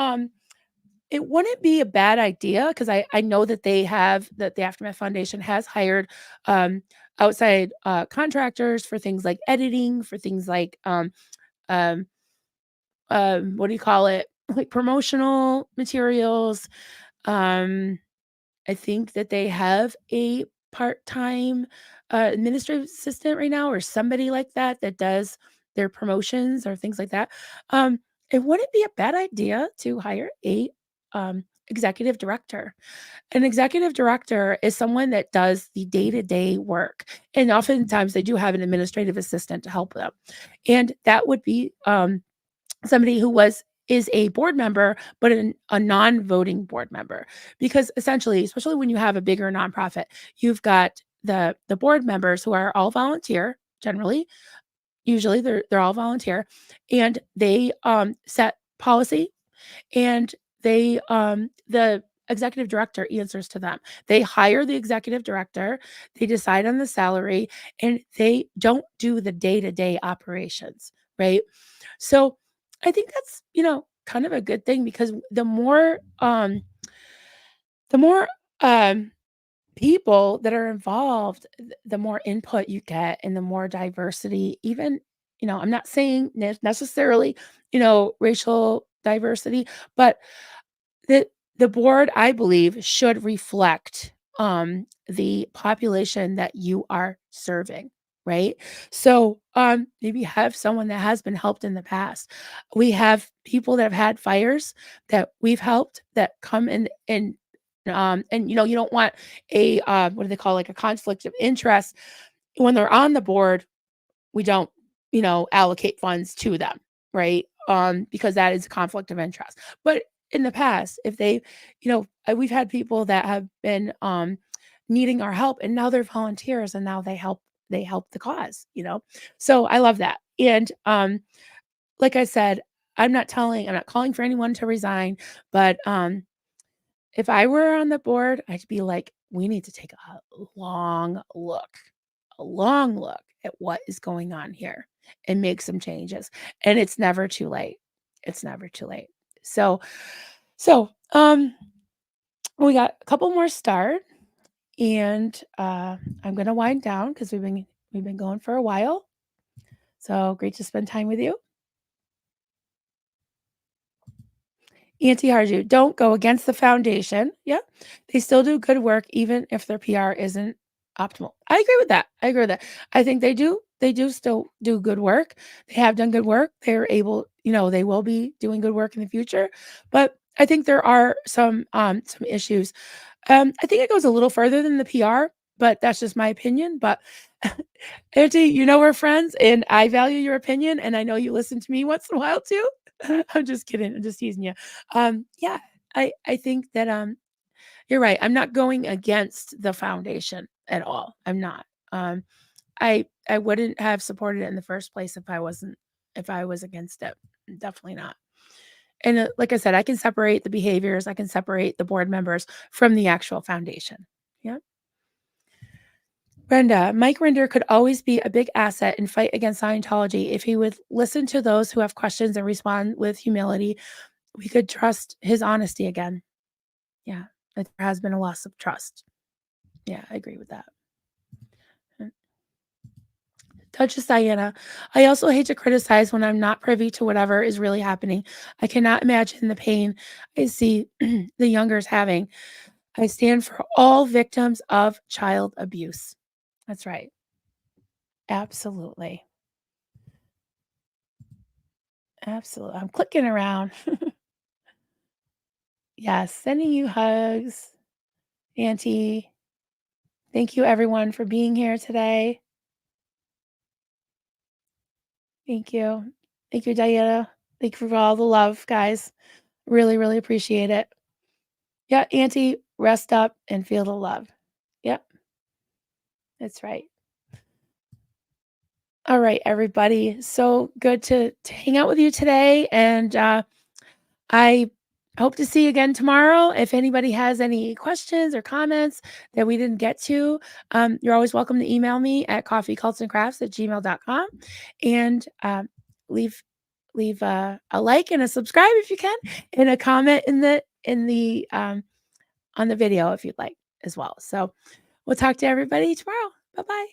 it wouldn't be a bad idea because I know that the Aftermath Foundation has hired outside contractors for things like editing, for things like um, what do you call it? Like promotional materials. Um, I think that they have a part-time, administrative assistant right now or somebody like that that does their promotions or things like that. It wouldn't be a bad idea to hire a, executive director. An executive director is someone that does the day-to-day work, and oftentimes they do have an administrative assistant to help them. And that would be, somebody who is a board member, but a non-voting board member. Because essentially, especially when you have a bigger nonprofit, you've got the board members who are all volunteer, generally. Usually they're all volunteer, and they set policy, and the executive director answers to them. They hire the executive director, they decide on the salary, and they don't do the day-to-day operations, right? So I think that's, kind of a good thing because the more um people that are involved, the more input you get and the more diversity, even I'm not saying necessarily, racial diversity, but the the board, I believe, should reflect, the population that you are serving, right? So, maybe have someone that has been helped in the past. We have people that have had fires that we've helped that come in and you don't want a, what do they call, like, a conflict of interest when they're on the board. We don't, allocate funds to them, right? Because that is a conflict of interest. But in the past, if they, we've had people that have been needing our help and now they're volunteers and now they help the cause. So I love that. And like I said, I'm not calling for anyone to resign, but if I were on the board, I'd be like, we need to take a long look at what is going on here and make some changes. And it's never too late. It's never too late. So we got a couple more start and I'm gonna wind down because we've been going for a while. So great to spend time with you. Anti-Harju, don't go against the foundation. Yeah, they still do good work even if their PR isn't optimal. I agree with that. I agree with that. I think they do still do good work. They have done good work. They're able, they will be doing good work in the future. But I think there are some issues. I think it goes a little further than the PR, but that's just my opinion. But Auntie, we're friends and I value your opinion and I know you listen to me once in a while too. I'm just kidding. I'm just teasing you. Yeah, I think that you're right. I'm not going against the foundation at all. I'm not. I wouldn't have supported it in the first place if I was against it. Definitely not. And like I said, I can separate the behaviors. I can separate the board members from the actual foundation. Yeah. Brenda, Mike Rinder could always be a big asset and fight against Scientology if he would listen to those who have questions and respond with humility. We could trust his honesty again. Yeah, there has been a loss of trust. Yeah, I agree with that. Duchess Diana, I also hate to criticize when I'm not privy to whatever is really happening. I cannot imagine the pain I see the youngers having. I stand for all victims of child abuse. That's right. Absolutely. Absolutely. I'm clicking around. Yes, sending you hugs, Auntie. Thank you, everyone, for being here today. Thank you. Thank you, Diana. Thank you for all the love, guys. Really, really appreciate it. Yeah, Auntie, rest up and feel the love. Yep, that's right. All right, everybody. So good to hang out with you today. And I hope to see you again tomorrow. If anybody has any questions or comments that we didn't get to, you're always welcome to email me at coffeecultsandcrafts@gmail.com and leave a like and a subscribe if you can, and a comment in the on the video if you'd like as well. So we'll talk to everybody tomorrow. Bye bye.